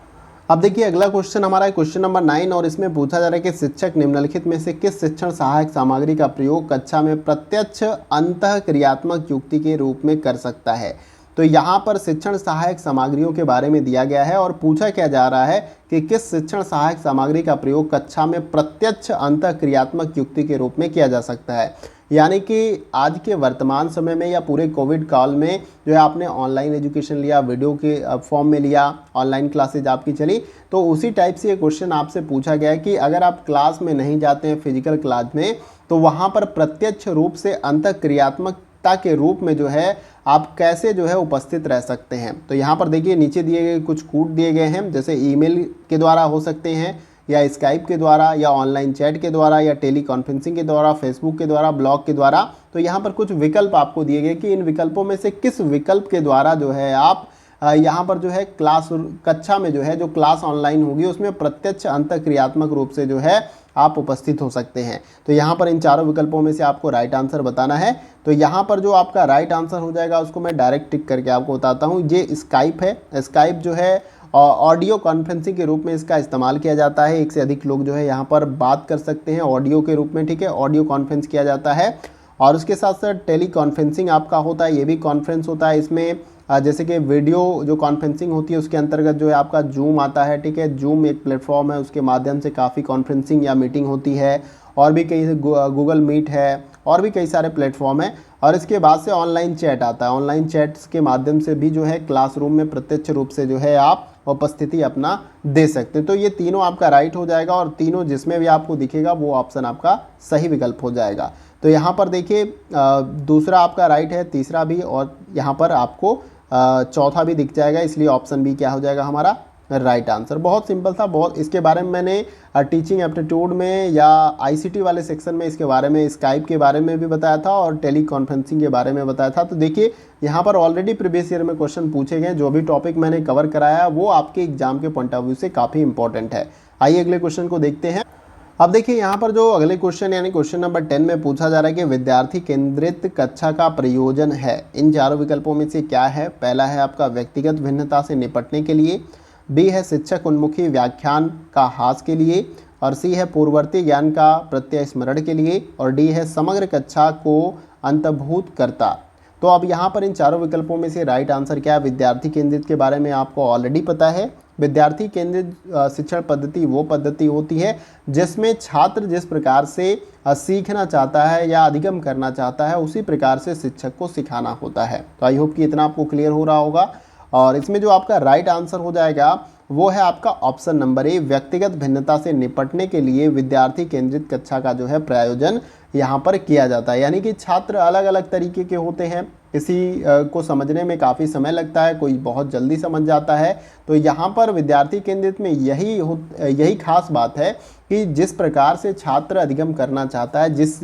अब देखिए अगला क्वेश्चन हमारा है क्वेश्चन नंबर 9, और इसमें पूछा जा रहा है कि शिक्षक निम्नलिखित में से किस शिक्षण सहायक सामग्री का प्रयोग कक्षा में प्रत्यक्ष अंतःक्रियात्मक युक्ति के रूप में कर सकता है। तो यहाँ पर शिक्षण सहायक सामग्रियों के बारे में दिया गया है और पूछा क्या जा रहा है कि किस शिक्षण सहायक सामग्री का प्रयोग कक्षा में प्रत्यक्ष अंतःक्रियात्मक युक्ति के रूप में किया जा सकता है। यानी कि आज के वर्तमान समय में या पूरे कोविड काल में जो है आपने ऑनलाइन एजुकेशन लिया, वीडियो के फॉर्म में लिया, ऑनलाइन क्लासेज आपकी चली, तो उसी टाइप से ये क्वेश्चन आपसे पूछा गया है कि अगर आप क्लास में नहीं जाते हैं फिजिकल क्लास में, तो वहाँ पर प्रत्यक्ष रूप से अंतःक्रियात्मकता के रूप में जो है आप कैसे जो है उपस्थित रह सकते हैं। तो यहाँ पर देखिए नीचे दिए गए कुछ कोड दिए गए हैं, जैसे ईमेल के द्वारा हो सकते हैं या स्काइप के द्वारा या ऑनलाइन चैट के द्वारा या टेली कॉन्फ्रेंसिंग के द्वारा, फेसबुक के द्वारा, ब्लॉग के द्वारा। तो यहाँ पर कुछ विकल्प आपको दिए गए कि इन विकल्पों में से किस विकल्प के द्वारा जो है आप यहाँ पर जो है क्लास कक्षा में जो है जो क्लास ऑनलाइन होगी उसमें प्रत्यक्ष अंतःक्रियात्मक रूप से जो है आप उपस्थित हो सकते हैं। तो यहाँ पर इन चारों विकल्पों में से आपको राइट आंसर बताना है। तो यहाँ पर जो आपका राइट आंसर हो जाएगा उसको मैं डायरेक्ट टिक करके आपको बताता हूँ। ये स्काइप है। स्काइप जो है ऑडियो कॉन्फ्रेंसिंग के रूप में इसका इस्तेमाल किया जाता है। एक से अधिक लोग जो है यहाँ पर बात कर सकते हैं ऑडियो के रूप में, ठीक है। ऑडियो कॉन्फ्रेंस किया जाता है और उसके साथ साथ टेली कॉन्फ्रेंसिंग आपका होता है, ये भी कॉन्फ्रेंस होता है। इसमें जैसे कि वीडियो जो कॉन्फ्रेंसिंग होती है उसके अंतर्गत जो है आपका जूम आता है, ठीक है। जूम एक प्लेटफॉर्म है, उसके माध्यम से काफ़ी कॉन्फ्रेंसिंग या मीटिंग होती है। और भी कई गूगल मीट है और भी कई सारे प्लेटफॉर्म हैं। और इसके बाद से ऑनलाइन चैट आता है। ऑनलाइन चैट्स के माध्यम से भी जो है क्लासरूम में प्रत्यक्ष रूप से जो है आप उपस्थिति अपना दे सकते हैं। तो ये तीनों आपका राइट हो जाएगा और तीनों जिसमें भी आपको दिखेगा वो ऑप्शन आपका सही विकल्प हो जाएगा। तो यहाँ पर देखिए दूसरा आपका राइट है, तीसरा भी, और यहाँ पर आपको चौथा भी दिख जाएगा, इसलिए ऑप्शन बी क्या हो जाएगा हमारा राइट आंसर। बहुत सिंपल था, बहुत। इसके बारे में मैंने टीचिंग एप्टीट्यूड में या आईसीटी वाले सेक्शन में इसके बारे में, स्काइप के बारे में भी बताया था और टेली कॉन्फ्रेंसिंग के बारे में बताया था। तो देखिए यहाँ पर ऑलरेडी प्रीवियस ईयर में क्वेश्चन पूछे गए। जो भी टॉपिक मैंने कवर कराया वो आपके एग्जाम के पॉइंट ऑफ व्यू से काफ़ी इंपॉर्टेंट है। आइए अगले क्वेश्चन को देखते हैं। अब देखिए यहाँ पर जो अगले क्वेश्चन यानी क्वेश्चन नंबर 10 में पूछा जा रहा है कि विद्यार्थी केंद्रित कक्षा का प्रयोजन है। इन चारों विकल्पों में से क्या है? पहला है आपका व्यक्तिगत भिन्नता से निपटने के लिए, बी है शिक्षक उन्मुखी व्याख्यान का हास के लिए, और सी है पूर्ववर्ती ज्ञान का प्रत्यय स्मरण के लिए, और डी है समग्र कक्षा को अंतर्भूत करता। तो अब यहाँ पर इन चारों विकल्पों में से राइट आंसर क्या है? विद्यार्थी केंद्रित के बारे में आपको ऑलरेडी पता है। विद्यार्थी केंद्रित शिक्षण पद्धति वो पद्धति होती है जिसमें छात्र जिस प्रकार से सीखना चाहता है या अधिगम करना चाहता है उसी प्रकार से शिक्षक को सिखाना होता है। तो आई होप कि इतना आपको क्लियर हो रहा होगा। और इसमें जो आपका राइट आंसर हो जाएगा वो है आपका ऑप्शन नंबर ए, व्यक्तिगत भिन्नता से निपटने के लिए विद्यार्थी केंद्रित कक्षा का जो है प्रायोजन यहाँ पर किया जाता है। यानी कि छात्र अलग अलग तरीके के होते हैं, किसी को समझने में काफ़ी समय लगता है, कोई बहुत जल्दी समझ जाता है। तो यहाँ पर विद्यार्थी केंद्रित में यही खास बात है कि जिस प्रकार से छात्र अधिगम करना चाहता है, जिस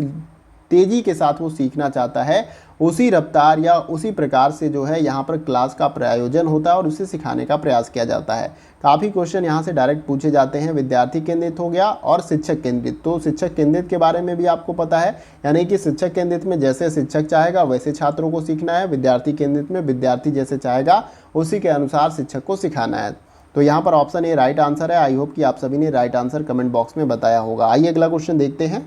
तेज़ी के साथ वो सीखना चाहता है, उसी रफ्तार या उसी प्रकार से जो है यहाँ पर क्लास का प्रायोजन होता है और उसे सिखाने का प्रयास किया जाता है। काफ़ी क्वेश्चन यहाँ से डायरेक्ट पूछे जाते हैं। विद्यार्थी केंद्रित हो गया और शिक्षक केंद्रित। तो शिक्षक केंद्रित के बारे में भी आपको पता है, यानी कि शिक्षक केंद्रित में जैसे शिक्षक चाहेगा वैसे छात्रों को सीखना है। विद्यार्थी केंद्रित में विद्यार्थी जैसे चाहेगा उसी के अनुसार शिक्षक को सिखाना है। तो यहाँ पर ऑप्शन ए राइट आंसर है। आई होप कि आप सभी ने राइट आंसर कमेंट बॉक्स में बताया होगा। आइए अगला क्वेश्चन देखते हैं।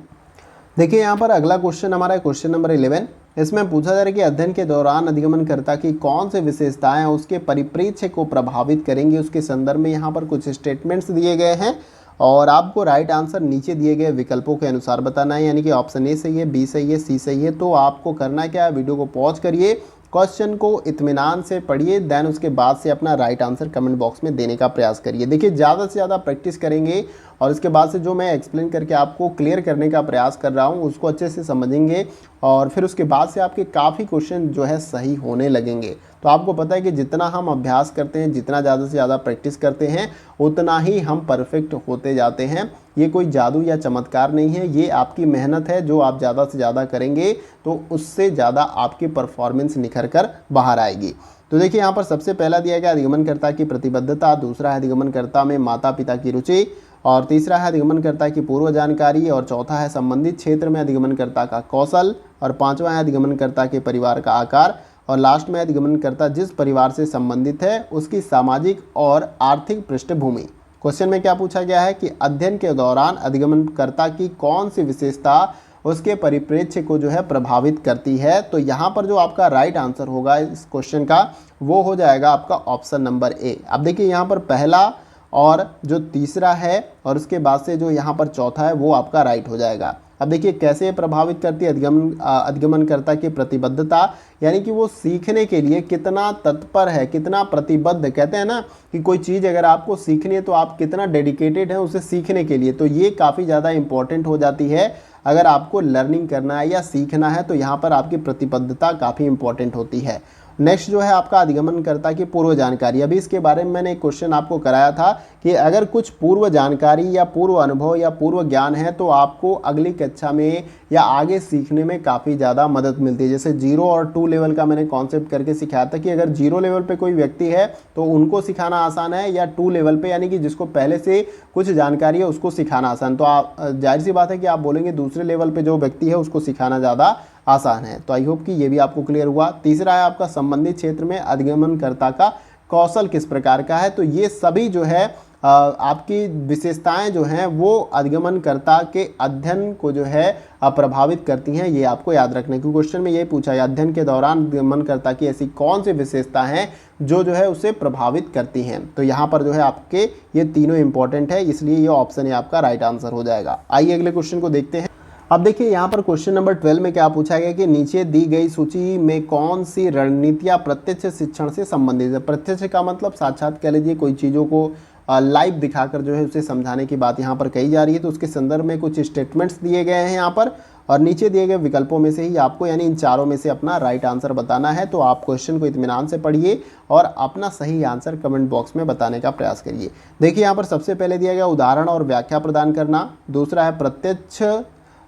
देखिए यहाँ पर अगला क्वेश्चन हमारा क्वेश्चन नंबर 11। इसमें पूछा जा रहा है कि अध्ययन के दौरान अधिगमनकर्ता की कौन से विशेषताएं उसके परिप्रेक्ष्य को प्रभावित करेंगी। उसके संदर्भ में यहाँ पर कुछ स्टेटमेंट्स दिए गए हैं और आपको राइट आंसर नीचे दिए गए विकल्पों के अनुसार बताना है। यानी कि ऑप्शन ए सही है, बी सही है, सी सही है। तो आपको करना क्या है, वीडियो को पॉज करिए, क्वेश्चन को इत्मीनान से पढ़िए, देन उसके बाद से अपना राइट आंसर कमेंट बॉक्स में देने का प्रयास करिए। देखिए ज़्यादा से ज़्यादा प्रैक्टिस करेंगे और इसके बाद से जो मैं एक्सप्लेन करके आपको क्लियर करने का प्रयास कर रहा हूँ उसको अच्छे से समझेंगे और फिर उसके बाद से आपके काफ़ी क्वेश्चन जो है सही होने लगेंगे। तो आपको पता है कि जितना हम अभ्यास करते हैं, जितना ज़्यादा से ज़्यादा प्रैक्टिस करते हैं, उतना ही हम परफेक्ट होते जाते हैं। ये कोई जादू या चमत्कार नहीं है, ये आपकी मेहनत है। जो आप ज़्यादा से ज़्यादा करेंगे तो उससे ज़्यादा आपकी परफॉर्मेंस निखर कर बाहर आएगी। तो देखिए यहाँ पर सबसे पहला दिया गया अधिगमनकर्ता की प्रतिबद्धता, दूसरा है अधिगमनकर्ता में माता पिता की रुचि, और तीसरा है अधिगमनकर्ता की पूर्व जानकारी, और चौथा है संबंधित क्षेत्र में अधिगमनकर्ता का कौशल, और पांचवा है अधिगमनकर्ता के परिवार का आकार, और लास्ट में अधिगमनकर्ता जिस परिवार से संबंधित है उसकी सामाजिक और आर्थिक पृष्ठभूमि। क्वेश्चन में क्या पूछा गया है कि अध्ययन के दौरान अधिगमनकर्ता की कौन सी विशेषता उसके परिप्रेक्ष्य को जो है प्रभावित करती है। तो यहाँ पर जो आपका राइट आंसर होगा इस क्वेश्चन का वो हो जाएगा आपका ऑप्शन नंबर ए। अब देखिए यहाँ पर पहला और जो तीसरा है और उसके बाद से जो यहाँ पर चौथा है वो आपका राइट हो जाएगा। अब देखिए कैसे प्रभावित करती है अधिगमनकर्ता की प्रतिबद्धता, यानी कि वो सीखने के लिए कितना तत्पर है, कितना प्रतिबद्ध। कहते हैं ना कि कोई चीज़ अगर आपको सीखनी है तो आप कितना डेडिकेटेड हैं उसे सीखने के लिए, तो ये काफ़ी ज़्यादा इंपॉर्टेंट हो जाती है। अगर आपको लर्निंग करना है या सीखना है तो यहाँ पर आपकी प्रतिबद्धता काफ़ी इंपॉर्टेंट होती है। नेक्स्ट जो है आपका अधिगमनकर्ता की पूर्व जानकारी। अभी इसके बारे में मैंने एक क्वेश्चन आपको कराया था कि अगर कुछ पूर्व जानकारी या पूर्व अनुभव या पूर्व ज्ञान है तो आपको अगली कक्षा में या आगे सीखने में काफ़ी ज़्यादा मदद मिलती है। जैसे 0 और 2 लेवल का मैंने कॉन्सेप्ट करके सिखाया था कि अगर 0 लेवल पे कोई व्यक्ति है तो उनको सिखाना आसान है, या 2 लेवल पे यानी कि जिसको पहले से कुछ जानकारी है उसको सिखाना आसान। तो आप जाहिर सी बात है कि आप बोलेंगे दूसरे लेवल पे जो व्यक्ति है उसको सिखाना ज़्यादा आसान है। तो आई होप कि ये भी आपको क्लियर हुआ। तीसरा है आपका संबंधित क्षेत्र में अधिगमनकर्ता का कौशल किस प्रकार का है। तो ये सभी जो है आपकी विशेषताएं जो हैं वो अधिगमनकर्ता के अध्ययन को जो है प्रभावित करती हैं। ये आपको याद रखने की क्वेश्चन में यही पूछा है, अध्ययन के दौरान अधिगमनकर्ता की ऐसी कौन सी विशेषता हैं जो है उसे प्रभावित करती हैं। तो यहाँ पर जो है आपके ये तीनों इंपॉर्टेंट है, इसलिए ये ऑप्शन है आपका राइट आंसर हो जाएगा। आइए अगले क्वेश्चन को देखते हैं। अब देखिए यहाँ पर क्वेश्चन नंबर 12 में क्या पूछा गया कि नीचे दी गई सूची में कौन सी रणनीतियाँ प्रत्यक्ष शिक्षण से संबंधित है। प्रत्यक्ष का मतलब साक्षात कह लीजिए, कोई चीज़ों को लाइव दिखाकर जो है उसे समझाने की बात यहाँ पर कही जा रही है। तो उसके संदर्भ में कुछ स्टेटमेंट्स दिए गए हैं यहाँ पर, और नीचे दिए गए विकल्पों में से ही आपको यानी इन चारों में से अपना राइट आंसर बताना है। तो आप क्वेश्चन को इत्मीनान से पढ़िए और अपना सही आंसर कमेंट बॉक्स में बताने का प्रयास करिए। देखिए यहाँ पर सबसे पहले दिया गया उदाहरण और व्याख्या प्रदान करना, दूसरा है प्रत्यक्ष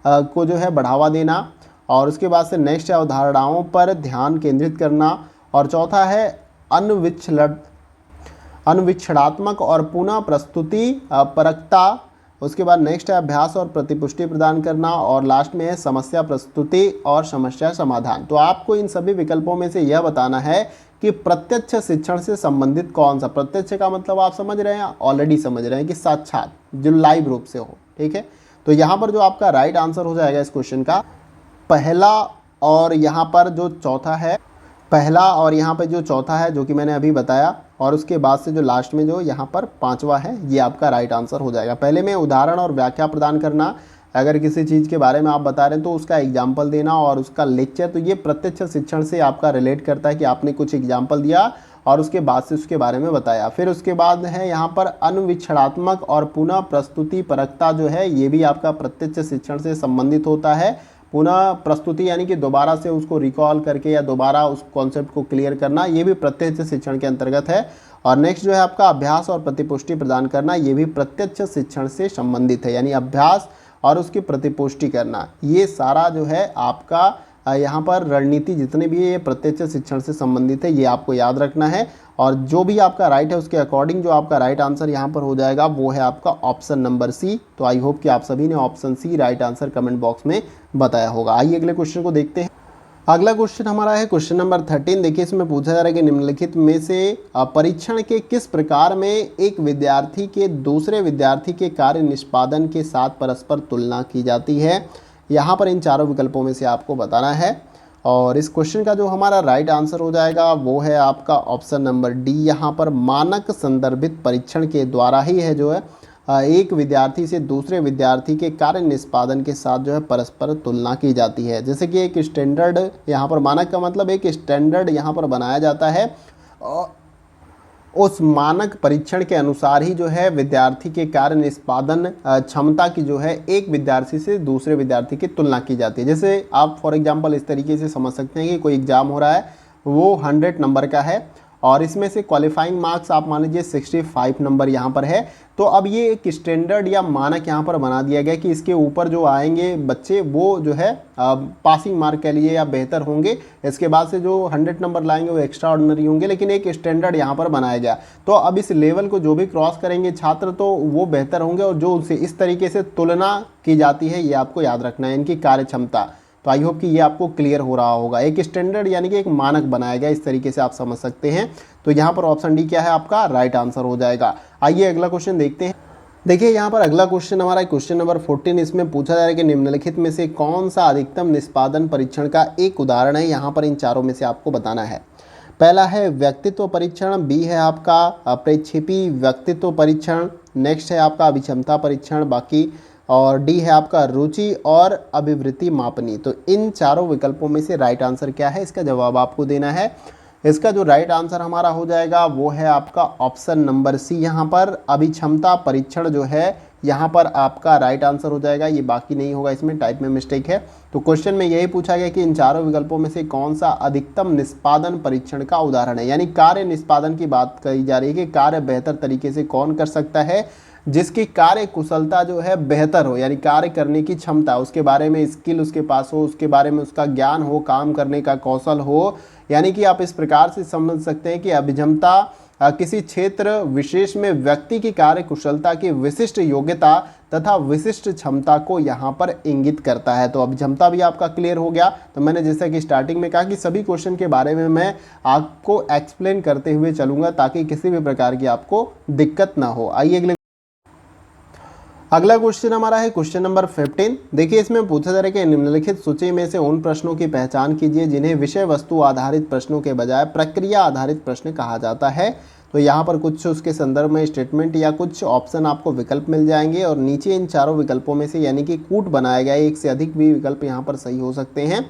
को जो है बढ़ावा देना, और उसके बाद से नेक्स्ट है अवधारणाओं पर ध्यान केंद्रित करना, और चौथा है अन्वीक्षणात्मक और पुनः प्रस्तुति परकता। उसके बाद नेक्स्ट है अभ्यास और प्रतिपुष्टि प्रदान करना, और लास्ट में है समस्या प्रस्तुति और समस्या समाधान। तो आपको इन सभी विकल्पों में से यह बताना है कि प्रत्यक्ष शिक्षण से संबंधित कौन सा। प्रत्यक्ष का मतलब आप समझ रहे हैं, ऑलरेडी समझ रहे हैं कि साक्षात जो लाइव रूप से हो, ठीक है। तो यहाँ पर जो आपका राइट आंसर हो जाएगा इस क्वेश्चन का पहला, और यहाँ पर जो चौथा है पहला, और यहाँ पर जो चौथा है जो कि मैंने अभी बताया, और उसके बाद से जो लास्ट में जो यहाँ पर पांचवा है ये आपका राइट आंसर हो जाएगा। पहले में उदाहरण और व्याख्या प्रदान करना, अगर किसी चीज़ के बारे में आप बता रहे हैं तो उसका एग्जाम्पल देना और उसका लेक्चर, तो ये प्रत्यक्ष शिक्षण से आपका रिलेट करता है कि आपने कुछ एग्जाम्पल दिया और उसके बाद से उसके बारे में बताया। फिर उसके बाद है यहाँ पर अन्वीक्षणात्मक और पुनः प्रस्तुति परकता जो है, ये भी आपका प्रत्यक्ष शिक्षण से संबंधित होता है। पुनः प्रस्तुति यानी कि दोबारा से उसको रिकॉल करके या दोबारा उस कॉन्सेप्ट को क्लियर करना, ये भी प्रत्यक्ष शिक्षण के अंतर्गत है। और नेक्स्ट जो है आपका अभ्यास और प्रतिपुष्टि प्रदान करना, ये भी प्रत्यक्ष शिक्षण से संबंधित है, यानी अभ्यास और उसकी प्रतिपुष्टि करना, ये सारा जो है आपका यहाँ पर रणनीति जितने भी ये प्रत्यक्ष शिक्षण से संबंधित है, ये आपको याद रखना है। और जो भी आपका राइट है उसके अकॉर्डिंग जो आपका राइट आंसर यहाँ पर हो जाएगा वो है आपका ऑप्शन नंबर सी। तो आई होप कि आप सभी ने option C right answer comment box में बताया होगा। आइए अगले क्वेश्चन को देखते हैं। अगला क्वेश्चन हमारा है क्वेश्चन नंबर 13। देखिए इसमें पूछा जा रहा है कि निम्नलिखित में से परीक्षण के किस प्रकार में एक विद्यार्थी के दूसरे विद्यार्थी के कार्य निष्पादन के साथ परस्पर तुलना की जाती है। यहाँ पर इन चारों विकल्पों में से आपको बताना है, और इस क्वेश्चन का जो हमारा राइट आंसर हो जाएगा वो है आपका ऑप्शन नंबर डी। यहाँ पर मानक संदर्भित परीक्षण के द्वारा ही है जो है एक विद्यार्थी से दूसरे विद्यार्थी के कार्य निष्पादन के साथ जो है परस्पर तुलना की जाती है। जैसे कि एक स्टैंडर्ड, यहाँ पर मानक का मतलब एक स्टैंडर्ड यहाँ पर बनाया जाता है, उस मानक परीक्षण के अनुसार ही जो है विद्यार्थी के कार्य निष्पादन क्षमता की जो है एक विद्यार्थी से दूसरे विद्यार्थी की तुलना की जाती है। जैसे आप फॉर एग्जांपल इस तरीके से समझ सकते हैं कि कोई एग्ज़ाम हो रहा है, वो 100 नंबर का है और इसमें से क्वालिफाइंग मार्क्स आप मान लीजिए 65 नंबर यहाँ पर है। तो अब ये एक स्टैंडर्ड या मानक यहाँ पर बना दिया गया कि इसके ऊपर जो आएंगे बच्चे वो जो है पासिंग मार्क कह लीजिए या बेहतर होंगे, इसके बाद से जो 100 नंबर लाएंगे वो एक्स्ट्रा ऑर्डिनरी होंगे, लेकिन एक स्टैंडर्ड यहाँ पर बनाया गया। तो अब इस लेवल को जो भी क्रॉस करेंगे छात्र तो वो बेहतर होंगे, और जो उनसे इस तरीके से तुलना की जाती है ये आपको याद रखना है, इनकी कार्य क्षमता। तो आई होप कि ये आपको क्लियर हो रहा होगा। एक स्टैंडर्ड यानी कि एक मानक बनाया गया, इस तरीके से आप समझ सकते हैं। तो यहाँ पर ऑप्शन डी क्या है आपका राइट आंसर हो जाएगा। आइए अगला क्वेश्चन देखते हैं। देखिए यहाँ पर अगला क्वेश्चन हमारा क्वेश्चन नंबर 14, इसमें पूछा जा रहा है कि निम्नलिखित में से कौन सा अधिकतम निष्पादन परीक्षण का एक उदाहरण है। यहाँ पर इन चारों में से आपको बताना है। पहला है व्यक्तित्व परीक्षण, बी है आपका अप्रक्षेपी व्यक्तित्व परीक्षण, नेक्स्ट है आपका अभिक्षमता परीक्षण बाकी, और डी है आपका रुचि और अभिवृत्ति मापनी। तो इन चारों विकल्पों में से राइट आंसर क्या है, इसका जवाब आपको देना है। इसका जो राइट आंसर हमारा हो जाएगा वो है आपका ऑप्शन नंबर सी। यहाँ पर अभिक्षमता परीक्षण जो है यहाँ पर आपका राइट आंसर हो जाएगा, ये बाकी नहीं होगा, इसमें टाइप में मिस्टेक है। तो क्वेश्चन में यही पूछा गया कि इन चारों विकल्पों में से कौन सा अधिकतम निष्पादन परीक्षण का उदाहरण है, यानी कार्य निष्पादन की बात करी जा रही है कि कार्य बेहतर तरीके से कौन कर सकता है, जिसकी कार्य कुशलता जो है बेहतर हो, यानी कार्य करने की क्षमता, उसके बारे में स्किल उसके पास हो, उसके बारे में उसका ज्ञान हो, काम करने का कौशल हो। यानी कि आप इस प्रकार से समझ सकते हैं कि अभिक्षमता किसी क्षेत्र विशेष में व्यक्ति की कार्य कुशलता की विशिष्ट योग्यता तथा विशिष्ट क्षमता को यहाँ पर इंगित करता है। तो अभिक्षमता भी आपका क्लियर हो गया। तो मैंने जैसा कि स्टार्टिंग में कहा कि सभी क्वेश्चन के बारे में मैं आपको एक्सप्लेन करते हुए चलूँगा ताकि किसी भी प्रकार की आपको दिक्कत ना हो। आइए अगला क्वेश्चन हमारा है क्वेश्चन नंबर 15। देखिए इसमें पूछा जा रहा है कि निम्नलिखित सूची में से उन प्रश्नों की पहचान कीजिए जिन्हें विषय वस्तु आधारित प्रश्नों के बजाय प्रक्रिया आधारित प्रश्न कहा जाता है। तो यहाँ पर कुछ उसके संदर्भ में स्टेटमेंट या कुछ ऑप्शन आपको विकल्प मिल जाएंगे और नीचे इन चारों विकल्पों में से यानी कि कूट बनाया गया है, एक से अधिक भी विकल्प यहाँ पर सही हो सकते हैं।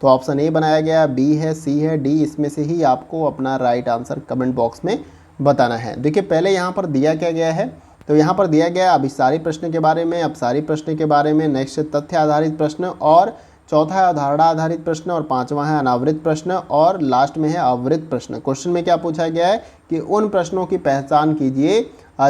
तो ऑप्शन ए बनाया गया, बी है, सी है, डी, इसमें से ही आपको अपना राइट आंसर कमेंट बॉक्स में बताना है। देखिए पहले यहाँ पर दिया क्या गया है, तो यहाँ पर दिया गया अभिसारी प्रश्न के बारे में, अपसारी प्रश्न के बारे में, नेक्स्ट तथ्य आधारित प्रश्न, और चौथा है अवधारणा आधारित प्रश्न, और पांचवा है अनावृत प्रश्न, और लास्ट में है अवृत प्रश्न। क्वेश्चन में क्या पूछा गया है कि उन प्रश्नों की पहचान कीजिए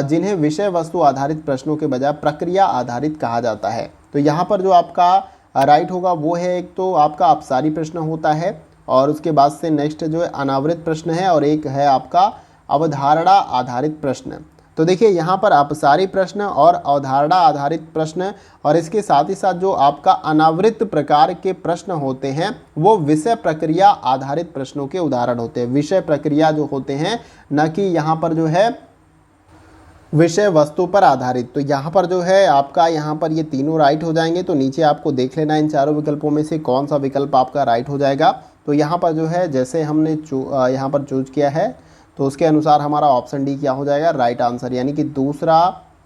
जिन्हें विषय वस्तु आधारित प्रश्नों के बजाय प्रक्रिया आधारित कहा जाता है। तो यहाँ पर जो आपका राइट होगा वो है, एक तो आपका अपसारी प्रश्न होता है और उसके बाद से नेक्स्ट जो है अनावृत प्रश्न है, और एक है आपका अवधारणा आधारित प्रश्न। तो देखिए यहाँ पर अपसारी प्रश्न और अवधारणा आधारित प्रश्न और इसके साथ ही साथ जो आपका अनावृत प्रकार के प्रश्न होते हैं वो विषय प्रक्रिया आधारित प्रश्नों के उदाहरण होते हैं। विषय प्रक्रिया जो होते हैं, न कि यहाँ पर जो है विषय वस्तु पर आधारित। तो यहाँ पर जो है आपका यहाँ पर ये तीनों राइट हो जाएंगे। तो नीचे आपको देख लेना इन चारों विकल्पों में से कौन सा विकल्प आपका राइट हो जाएगा। तो यहाँ पर जो है जैसे हमने यहाँ पर चूज किया है तो उसके अनुसार हमारा ऑप्शन डी क्या हो जाएगा, राइट आंसर, यानी कि दूसरा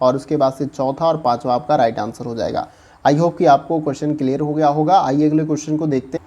और उसके बाद से चौथा और पांचवा आपका राइट आंसर हो जाएगा। आई होप कि आपको क्वेश्चन क्लियर हो गया होगा। आइए अगले क्वेश्चन को देखते हैं।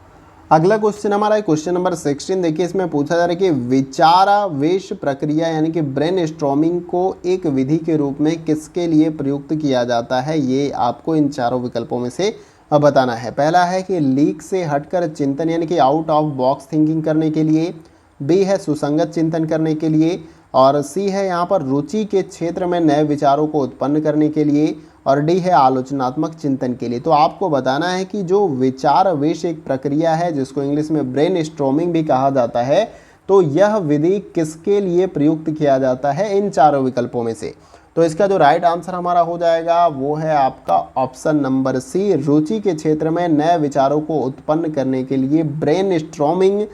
अगला क्वेश्चन हमारा है क्वेश्चन नंबर 16। देखिए इसमें पूछा जा रहा है कि विचारावेश प्रक्रिया यानी कि ब्रेन स्टॉर्मिंग को एक विधि के रूप में किसके लिए प्रयुक्त किया जाता है, ये आपको इन चारों विकल्पों में से बताना है। पहला है कि लीक से हटकर चिंतन यानी कि आउट ऑफ बॉक्स थिंकिंग करने के लिए, बी है सुसंगत चिंतन करने के लिए, और सी है यहाँ पर रुचि के क्षेत्र में नए विचारों को उत्पन्न करने के लिए, और डी है आलोचनात्मक चिंतन के लिए। तो आपको बताना है कि जो विचारावेश एक प्रक्रिया है जिसको इंग्लिश में ब्रेन स्टॉर्मिंग भी कहा जाता है, तो यह विधि किसके लिए प्रयुक्त किया जाता है इन चारों विकल्पों में से। तो इसका जो राइट आंसर हमारा हो जाएगा वो है आपका ऑप्शन नंबर सी, रुचि के क्षेत्र में नए विचारों को उत्पन्न करने के लिए ब्रेन स्टॉर्मिंग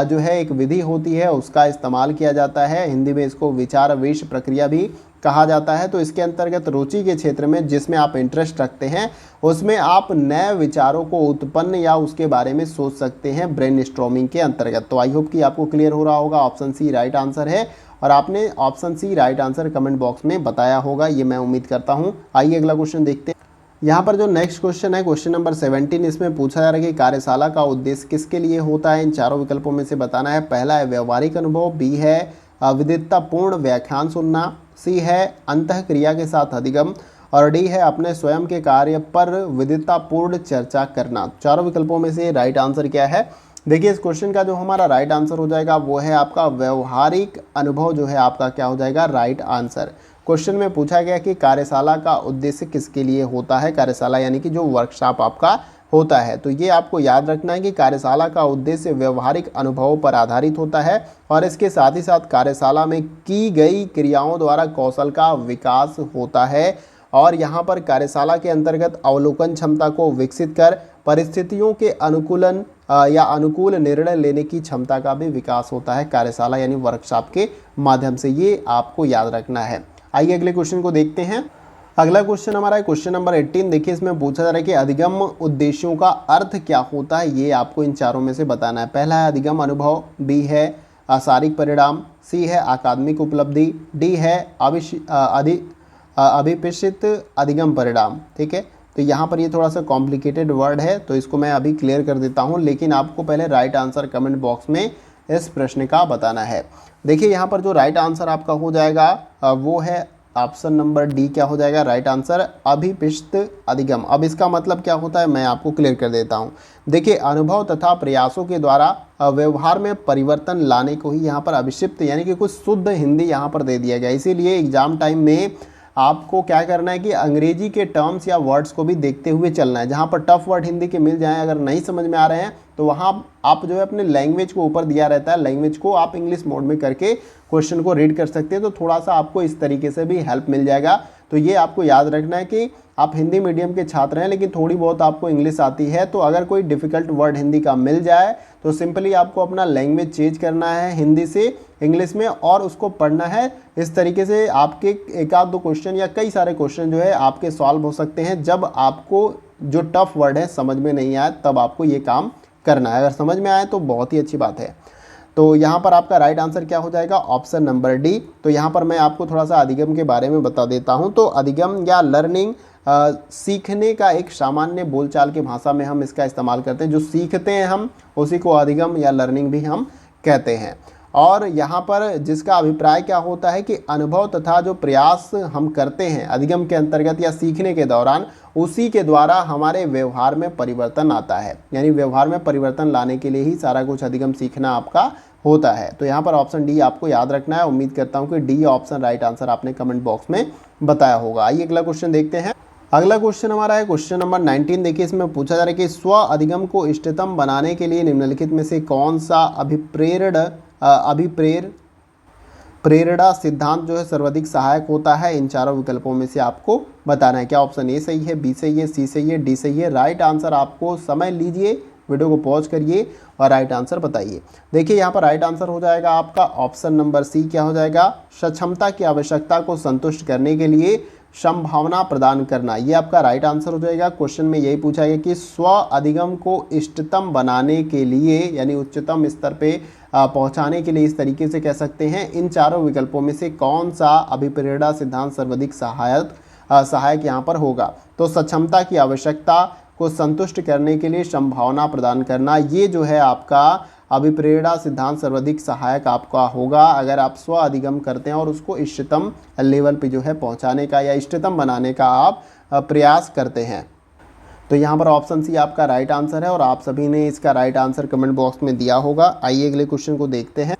जो है एक विधि होती है, उसका इस्तेमाल किया जाता है। हिंदी में इसको विचारावेश प्रक्रिया भी कहा जाता है। तो इसके अंतर्गत रुचि के क्षेत्र में जिसमें आप इंटरेस्ट रखते हैं उसमें आप नए विचारों को उत्पन्न या उसके बारे में सोच सकते हैं ब्रेन स्टॉर्मिंग के अंतर्गत। तो आई होप कि आपको क्लियर हो रहा होगा, ऑप्शन सी राइट आंसर है और आपने option C right answer comment box में बताया होगा, ये मैं उम्मीद करता हूँ। आइए अगला क्वेश्चन देखते हैं। यहाँ पर जो नेक्स्ट क्वेश्चन है क्वेश्चन नंबर 17, इसमें पूछा जा रहा है कि कार्यशाला का उद्देश्य किसके लिए होता है, इन चारों विकल्पों में से बताना है। पहला है व्यवहारिक अनुभव, बी है विविधतापूर्ण व्याख्यान सुनना, सी है अंतःक्रिया के साथ अधिगम, और डी है अपने स्वयं के कार्य पर विविधतापूर्ण चर्चा करना। चारों विकल्पों में से राइट आंसर क्या है? देखिए इस क्वेश्चन का जो हमारा राइट आंसर हो जाएगा वो है आपका व्यवहारिक अनुभव जो है आपका क्या हो जाएगा, राइट आंसर। क्वेश्चन में पूछा गया कि कार्यशाला का उद्देश्य किसके लिए होता है, कार्यशाला यानी कि जो वर्कशॉप आपका होता है। तो ये आपको याद रखना है कि कार्यशाला का उद्देश्य व्यवहारिक अनुभवों पर आधारित होता है और इसके साथ ही साथ कार्यशाला में की गई क्रियाओं द्वारा कौशल का विकास होता है और यहाँ पर कार्यशाला के अंतर्गत अवलोकन क्षमता को विकसित कर परिस्थितियों के अनुकूलन या अनुकूल निर्णय लेने की क्षमता का भी विकास होता है कार्यशाला यानी वर्कशॉप के माध्यम से। ये आपको याद रखना है। आइए अगले क्वेश्चन को देखते हैं। अगला क्वेश्चन हमारा है क्वेश्चन नंबर 18। देखिए इसमें पूछा जा रहा है कि अधिगम उद्देश्यों का अर्थ क्या होता है, ये आपको इन चारों में से बताना है। पहला है अधिगम अनुभव, बी है आसारिक परिणाम, सी है अकादमिक उपलब्धि, डी है अभिप्रेषित अधिगम परिणाम। ठीक है, तो यहाँ पर ये थोड़ा सा कॉम्प्लिकेटेड वर्ड है, तो इसको मैं अभी क्लियर कर देता हूँ, लेकिन आपको पहले राइट आंसर कमेंट बॉक्स में इस प्रश्न का बताना है। देखिए यहाँ पर जो राइट आंसर आपका हो जाएगा वो है ऑप्शन नंबर डी। क्या हो जाएगा राइट आंसर, अभिप्रेषित अधिगम। अब इसका मतलब क्या होता है मैं आपको क्लियर कर देता हूँ। देखिए अनुभव तथा प्रयासों के द्वारा व्यवहार में परिवर्तन लाने को ही यहाँ पर अभिक्षिप्त यानी कि कुछ शुद्ध हिंदी यहाँ पर दे दिया गया। इसीलिए एग्जाम टाइम में आपको क्या करना है कि अंग्रेजी के टर्म्स या वर्ड्स को भी देखते हुए चलना है। जहाँ पर टफ वर्ड हिंदी के मिल जाएं, अगर नहीं समझ में आ रहे हैं तो वहाँ आप जो है अपने लैंग्वेज को ऊपर दिया रहता है, लैंग्वेज को आप इंग्लिश मोड में करके क्वेश्चन को रीड कर सकते हैं, तो थोड़ा सा आपको इस तरीके से भी हेल्प मिल जाएगा। तो ये आपको याद रखना है कि आप हिंदी मीडियम के छात्र हैं लेकिन थोड़ी बहुत आपको इंग्लिश आती है, तो अगर कोई डिफ़िकल्ट वर्ड हिंदी का मिल जाए तो सिंपली आपको अपना लैंग्वेज चेंज करना है हिंदी से इंग्लिश में और उसको पढ़ना है। इस तरीके से आपके एक आध दो क्वेश्चन या कई सारे क्वेश्चन जो है आपके सॉल्व हो सकते हैं। जब आपको जो टफ वर्ड है समझ में नहीं आए तब आपको ये काम करना है, अगर समझ में आए तो बहुत ही अच्छी बात है। तो यहाँ पर आपका राइट आंसर क्या हो जाएगा, ऑप्शन नंबर डी। तो यहाँ पर मैं आपको थोड़ा सा अधिगम के बारे में बता देता हूँ। तो अधिगम या लर्निंग सीखने का एक सामान्य बोलचाल की भाषा में हम इसका इस्तेमाल करते हैं। जो सीखते हैं हम उसी को अधिगम या लर्निंग भी हम कहते हैं। और यहाँ पर जिसका अभिप्राय क्या होता है कि अनुभव तथा जो प्रयास हम करते हैं अधिगम के अंतर्गत या सीखने के दौरान, उसी के द्वारा हमारे व्यवहार में परिवर्तन आता है। यानी व्यवहार में परिवर्तन लाने के लिए ही सारा कुछ अधिगम सीखना आपका होता है। तो यहाँ पर ऑप्शन डी आपको याद रखना है। उम्मीद करता हूँ कि डी ऑप्शन राइट आंसर आपने कमेंट बॉक्स में बताया होगा। आइए अगला क्वेश्चन देखते हैं। अगला क्वेश्चन हमारा है क्वेश्चन नंबर 19। देखिए इसमें पूछा जा रहा है कि स्व अधिगम को इष्टतम बनाने के लिए निम्नलिखित में से कौन सा प्रेरणा सिद्धांत जो है सर्वाधिक सहायक होता है। इन चारों विकल्पों में से आपको बताना है। क्या ऑप्शन ए सही है, बी सही है, सी सही है, डी सही है। राइट आंसर आपको समय लीजिए, वीडियो को पॉज करिए और राइट आंसर बताइए। देखिए यहाँ पर राइट आंसर हो जाएगा आपका ऑप्शन नंबर सी। क्या हो जाएगा, सक्षमता की आवश्यकता को संतुष्ट करने के लिए संभावना प्रदान करना। ये आपका राइट आंसर हो जाएगा। क्वेश्चन में यही पूछा गया कि स्व अधिगम को इष्टतम बनाने के लिए यानी उच्चतम स्तर पे पहुंचाने के लिए इस तरीके से कह सकते हैं, इन चारों विकल्पों में से कौन सा अभिप्रेरणा सिद्धांत सर्वाधिक सहायक यहाँ पर होगा। तो सक्षमता की आवश्यकता को संतुष्ट करने के लिए संभावना प्रदान करना, ये जो है आपका अभिप्रेरणा सिद्धांत सर्वाधिक सहायक आपका होगा अगर आप स्व अधिगम करते हैं और उसको इष्टतम लेवल पे जो है पहुंचाने का या इष्टतम बनाने का आप प्रयास करते हैं। तो यहाँ पर ऑप्शन सी आपका राइट आंसर है और आप सभी ने इसका राइट आंसर कमेंट बॉक्स में दिया होगा। आइए अगले क्वेश्चन को देखते हैं।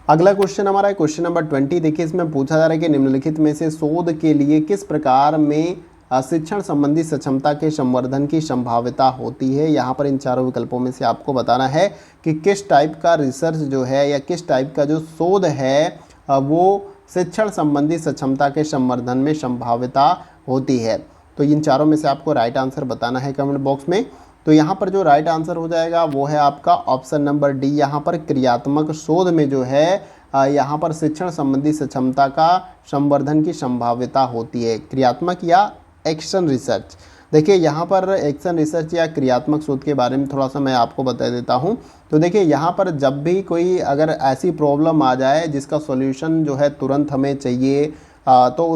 अगला क्वेश्चन हमारा है क्वेश्चन नंबर 20। देखिए इसमें पूछा जा रहा है कि निम्नलिखित में से शोध के लिए किस प्रकार में शिक्षण संबंधी सक्षमता के संवर्धन की संभाव्यता होती है। यहाँ पर इन चारों विकल्पों में से आपको बताना है कि किस टाइप का रिसर्च जो है या किस टाइप का जो शोध है वो शिक्षण संबंधी सक्षमता के संवर्धन में संभाव्यता होती है। तो इन चारों में से आपको राइट आंसर बताना है कमेंट बॉक्स में। तो यहाँ पर जो राइट आंसर हो जाएगा वो है आपका ऑप्शन नंबर डी। यहाँ पर क्रियात्मक शोध में जो है यहाँ पर शिक्षण संबंधी सक्षमता का संवर्धन की संभाव्यता होती है, क्रियात्मक या एक्शन रिसर्च। देखिए यहाँ पर एक्शन रिसर्च या क्रियात्मक शोध के बारे में थोड़ा सा मैं आपको बता देता हूँ। तो देखिए यहाँ पर जब भी कोई अगर ऐसी प्रॉब्लम आ जाए जिसका सॉल्यूशन जो है तुरंत हमें चाहिए तो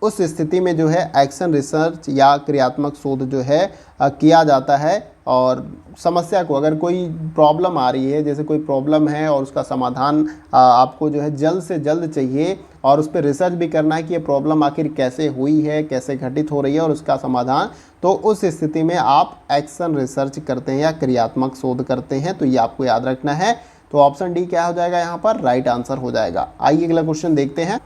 उस स्थिति में जो है एक्शन रिसर्च या क्रियात्मक शोध जो है किया जाता है। और समस्या को अगर कोई प्रॉब्लम आ रही है, जैसे कोई प्रॉब्लम है और उसका समाधान आपको जो है जल्द से जल्द चाहिए और उस पर रिसर्च भी करना है कि ये प्रॉब्लम आखिर कैसे हुई है, कैसे घटित हो रही है और उसका समाधान, तो उस स्थिति में आप एक्शन रिसर्च करते हैं या क्रियात्मक शोध करते हैं। तो ये आपको याद रखना है। तो ऑप्शन डी क्या हो जाएगा, यहाँ पर राइट आंसर हो जाएगा। आइए अगला क्वेश्चन देखते हैं।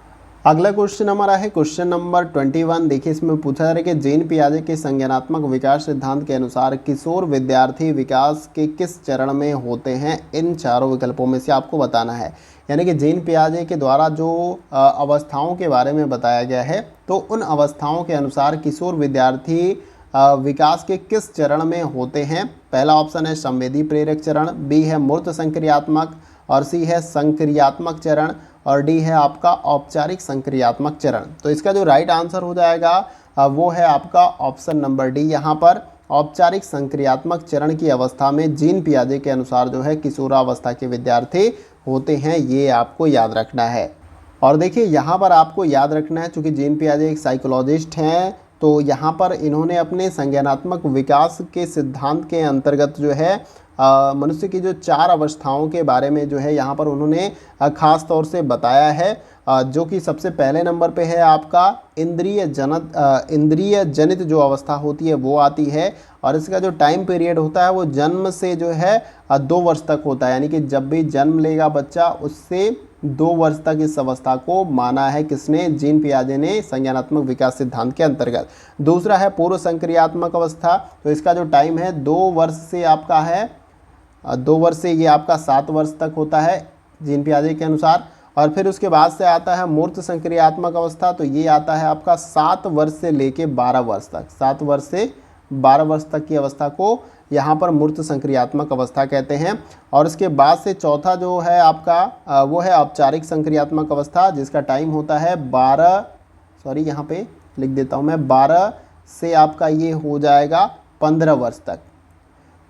अगला क्वेश्चन हमारा है क्वेश्चन नंबर 21। देखिए इसमें पूछा जा रहा है कि जेन पियाजे के संज्ञानात्मक विकास सिद्धांत के अनुसार किशोर विद्यार्थी विकास के किस चरण में होते हैं। इन चारों विकल्पों में से आपको बताना है। यानी कि जेन पियाजे के द्वारा जो अवस्थाओं के बारे में बताया गया है, तो उन अवस्थाओं के अनुसार किशोर विद्यार्थी विकास के किस चरण में होते हैं। पहला ऑप्शन है संवेदी प्रेरक चरण, बी है मूर्त संक्रियात्मक और सी है संक्रियात्मक चरण और डी है आपका औपचारिक संक्रियात्मक चरण। तो इसका जो राइट आंसर हो जाएगा वो है आपका ऑप्शन नंबर डी। यहाँ पर औपचारिक संक्रियात्मक चरण की अवस्था में जीन पियाजे के अनुसार जो है किशोरावस्था के विद्यार्थी होते हैं, ये आपको याद रखना है। और देखिए यहाँ पर आपको याद रखना है, चूँकि जीन पियाजे एक साइकोलॉजिस्ट हैं, तो यहाँ पर इन्होंने अपने संज्ञानात्मक विकास के सिद्धांत के अंतर्गत जो है मनुष्य की जो 4 अवस्थाओं के बारे में जो है यहाँ पर उन्होंने ख़ास तौर से बताया है, जो कि सबसे पहले नंबर पे है आपका इंद्रिय जनित जो अवस्था होती है वो आती है। और इसका जो टाइम पीरियड होता है वो जन्म से जो है 2 वर्ष तक होता है, यानी कि जब भी जन्म लेगा बच्चा उससे 2 वर्ष तक इस अवस्था को माना है किसने, जीन पियाजे ने संज्ञानात्मक विकास सिद्धांत के अंतर्गत। दूसरा है पूर्व संक्रियात्मक अवस्था, तो इसका जो टाइम है 2 वर्ष से आपका है 2 वर्ष से ये आपका 7 वर्ष तक होता है जीन पियाजे के अनुसार। और फिर उसके बाद से आता है मूर्त संक्रियात्मक अवस्था, तो ये आता है आपका 7 वर्ष से लेके 12 वर्ष तक, 7 वर्ष से 12 वर्ष तक की अवस्था को यहाँ पर मूर्त संक्रियात्मक अवस्था कहते हैं। और उसके बाद से चौथा जो है आपका वो है औपचारिक संक्रियात्मक अवस्था, जिसका टाइम होता है 12 यहाँ पे लिख देता हूँ मैं, 12 से आपका ये हो जाएगा 15 वर्ष तक।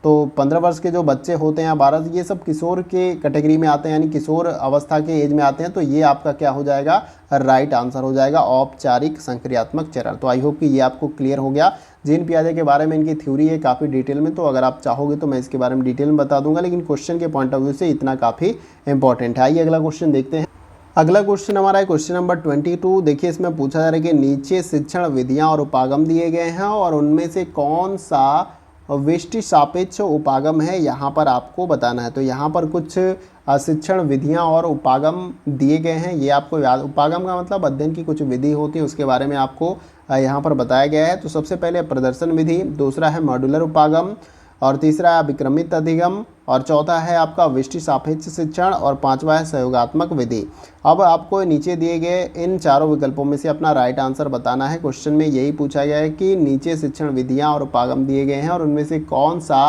तो 15 वर्ष के जो बच्चे होते हैं 12, ये सब किशोर के कैटेगरी में आते हैं, यानी किशोर अवस्था के एज में आते हैं, तो ये आपका क्या हो जाएगा, राइट आंसर हो जाएगा औपचारिक संक्रियात्मक चरण। तो आई होप कि ये आपको क्लियर हो गया। जीन पियाजे के बारे में इनकी थ्योरी है काफ़ी डिटेल में, तो अगर आप चाहोगे तो मैं इसके बारे में डिटेल में बता दूंगा, लेकिन क्वेश्चन के पॉइंट ऑफ व्यू से इतना काफ़ी इंपॉर्टेंट है। आइए अगला क्वेश्चन देखते हैं। अगला क्वेश्चन हमारा है क्वेश्चन नंबर 22। देखिए इसमें पूछा जा रहा है कि नीचे शिक्षण विधियाँ और उपागम दिए गए हैं और उनमें से कौन सा व्यष्टि सापेक्ष उपागम है, यहाँ पर आपको बताना है। तो यहाँ पर कुछ शिक्षण विधियाँ और उपागम दिए गए हैं, ये आपको याद। उपागम का मतलब अध्ययन की कुछ विधि होती है, उसके बारे में आपको यहाँ पर बताया गया है। तो सबसे पहले प्रदर्शन विधि, दूसरा है मॉड्यूलर उपागम, और तीसरा है विक्रमित अधिगम, और चौथा है आपका व्यष्टि सापेक्ष शिक्षण, और पांचवा है सहयोगात्मक विधि। अब आपको नीचे दिए गए इन चारों विकल्पों में से अपना राइट आंसर बताना है। क्वेश्चन में यही पूछा गया है कि नीचे शिक्षण विधियां और उपागम दिए गए हैं और उनमें से कौन सा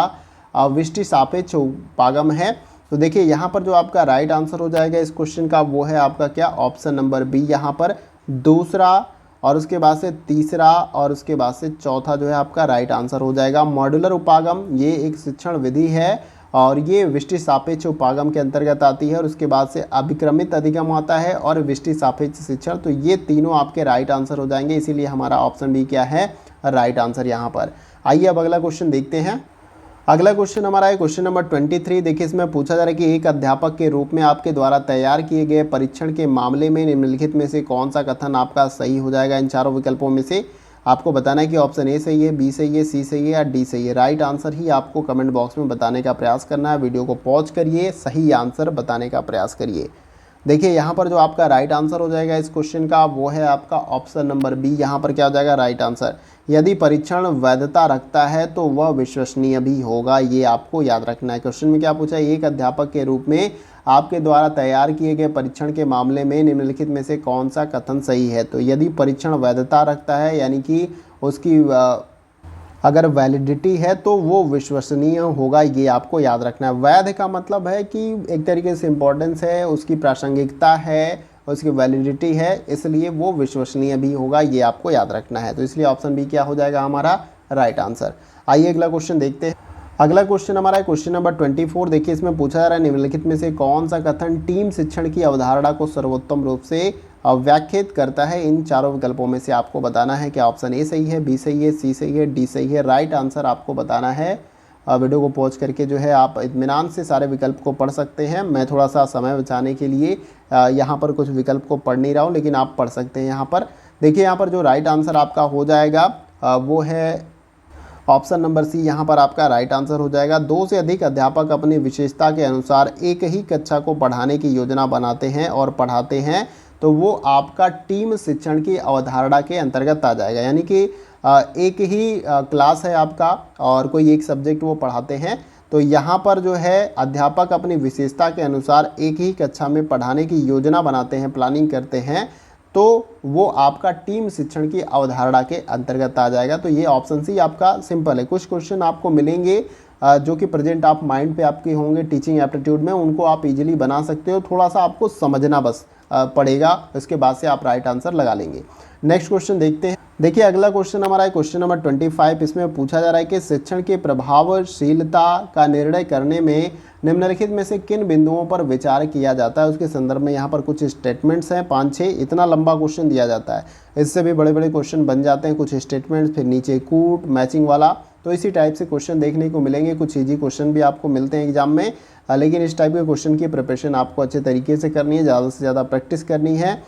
व्यष्टि सापेक्ष उपागम है। तो देखिए यहाँ पर जो आपका राइट आंसर हो जाएगा इस क्वेश्चन का वो है आपका क्या, ऑप्शन नंबर बी, यहाँ पर दूसरा, और उसके बाद से तीसरा, और उसके बाद से चौथा जो है आपका राइट आंसर हो जाएगा। मॉड्यूलर उपागम ये एक शिक्षण विधि है और ये व्यष्टि सापेक्ष उपागम के अंतर्गत आती है, और उसके बाद से अभिक्रमित अधिगम आता है और व्यष्टि सापेक्ष शिक्षण। तो ये तीनों आपके राइट आंसर हो जाएंगे, इसीलिए हमारा ऑप्शन बी क्या है, राइट आंसर यहाँ पर। आइए अब अगला क्वेश्चन देखते हैं। अगला क्वेश्चन हमारा है क्वेश्चन नंबर 23। देखिए इसमें पूछा जा रहा है कि एक अध्यापक के रूप में आपके द्वारा तैयार किए गए परीक्षण के मामले में निम्नलिखित में से कौन सा कथन आपका सही हो जाएगा। इन चारों विकल्पों में से आपको बताना है कि ऑप्शन ए सही है, बी सही है, सी सही है या डी सही है। राइट आंसर ही आपको कमेंट बॉक्स में बताने का प्रयास करना है। वीडियो को पॉज करिए, सही आंसर बताने का प्रयास करिए। देखिए यहाँ पर जो आपका राइट आंसर हो जाएगा इस क्वेश्चन का वो है आपका ऑप्शन नंबर बी। यहाँ पर क्या हो जाएगा राइट आंसर, यदि परीक्षण वैधता रखता है तो वह विश्वसनीय भी होगा, ये आपको याद रखना है। क्वेश्चन में क्या पूछा है, एक अध्यापक के रूप में आपके द्वारा तैयार किए गए परीक्षण के मामले में निम्नलिखित में से कौन सा कथन सही है। तो यदि परीक्षण वैधता रखता है यानी कि उसकी अगर वैलिडिटी है तो वो विश्वसनीय होगा, ये आपको याद रखना है। वैध का मतलब है कि एक तरीके से इम्पोर्टेंस है, उसकी प्रासंगिकता है, उसकी वैलिडिटी है, इसलिए वो विश्वसनीय भी होगा, ये आपको याद रखना है। तो इसलिए ऑप्शन बी क्या हो जाएगा हमारा राइट आंसर। आइए अगला क्वेश्चन देखते हैं। अगला क्वेश्चन हमारा है क्वेश्चन नंबर 24। देखिए इसमें पूछा जा रहा है निम्नलिखित में से कौन सा कथन टीम शिक्षण की अवधारणा को सर्वोत्तम रूप से व्याख्यात करता है। इन चारों विकल्पों में से आपको बताना है कि ऑप्शन ए सही है, बी सही है, सी सही है, डी सही है। राइट आंसर आपको बताना है। वीडियो को पॉज करके जो है आप इत्मीनान से सारे विकल्प को पढ़ सकते हैं। मैं थोड़ा सा समय बचाने के लिए यहाँ पर कुछ विकल्प को पढ़ नहीं रहा हूँ, लेकिन आप पढ़ सकते हैं यहाँ पर। देखिए यहाँ पर जो राइट आंसर आपका हो जाएगा वो है ऑप्शन नंबर सी, यहाँ पर आपका राइट आंसर हो जाएगा। 2 से अधिक अध्यापक अपनी विशेषता के अनुसार एक ही कक्षा को पढ़ाने की योजना बनाते हैं और पढ़ाते हैं तो वो आपका टीम शिक्षण की अवधारणा के अंतर्गत आ जाएगा। यानी कि एक ही क्लास है आपका और कोई एक सब्जेक्ट वो पढ़ाते हैं, तो यहाँ पर जो है अध्यापक अपनी विशेषता के अनुसार एक ही कक्षा में पढ़ाने की योजना बनाते हैं, प्लानिंग करते हैं, तो वो आपका टीम शिक्षण की अवधारणा के अंतर्गत आ जाएगा। तो ये ऑप्शन सी आपका सिंपल है। कुछ क्वेश्चन आपको मिलेंगे जो कि प्रेजेंट आप माइंड पे आपके होंगे टीचिंग एप्टीट्यूड में, उनको आप इजीली बना सकते हो, थोड़ा सा आपको समझना बस पड़ेगा, इसके बाद से आप राइट आंसर लगा लेंगे। नेक्स्ट क्वेश्चन देखते हैं। देखिए अगला क्वेश्चन हमारा है क्वेश्चन नंबर 25। इसमें पूछा जा रहा है कि शिक्षण की प्रभावशीलता का निर्णय करने में निम्नलिखित में से किन बिंदुओं पर विचार किया जाता है। उसके संदर्भ में यहाँ पर कुछ स्टेटमेंट्स हैं 5-6। इतना लंबा क्वेश्चन दिया जाता है, इससे भी बड़े बड़े क्वेश्चन बन जाते हैं। कुछ स्टेटमेंट्स, फिर नीचे कूट मैचिंग वाला, तो इसी टाइप से क्वेश्चन देखने को मिलेंगे। कुछ ईजी क्वेश्चन भी आपको मिलते हैं एग्जाम में, लेकिन इस टाइप के क्वेश्चन की प्रिपरेशन आपको अच्छे तरीके से करनी है, ज़्यादा से ज़्यादा प्रैक्टिस करनी है।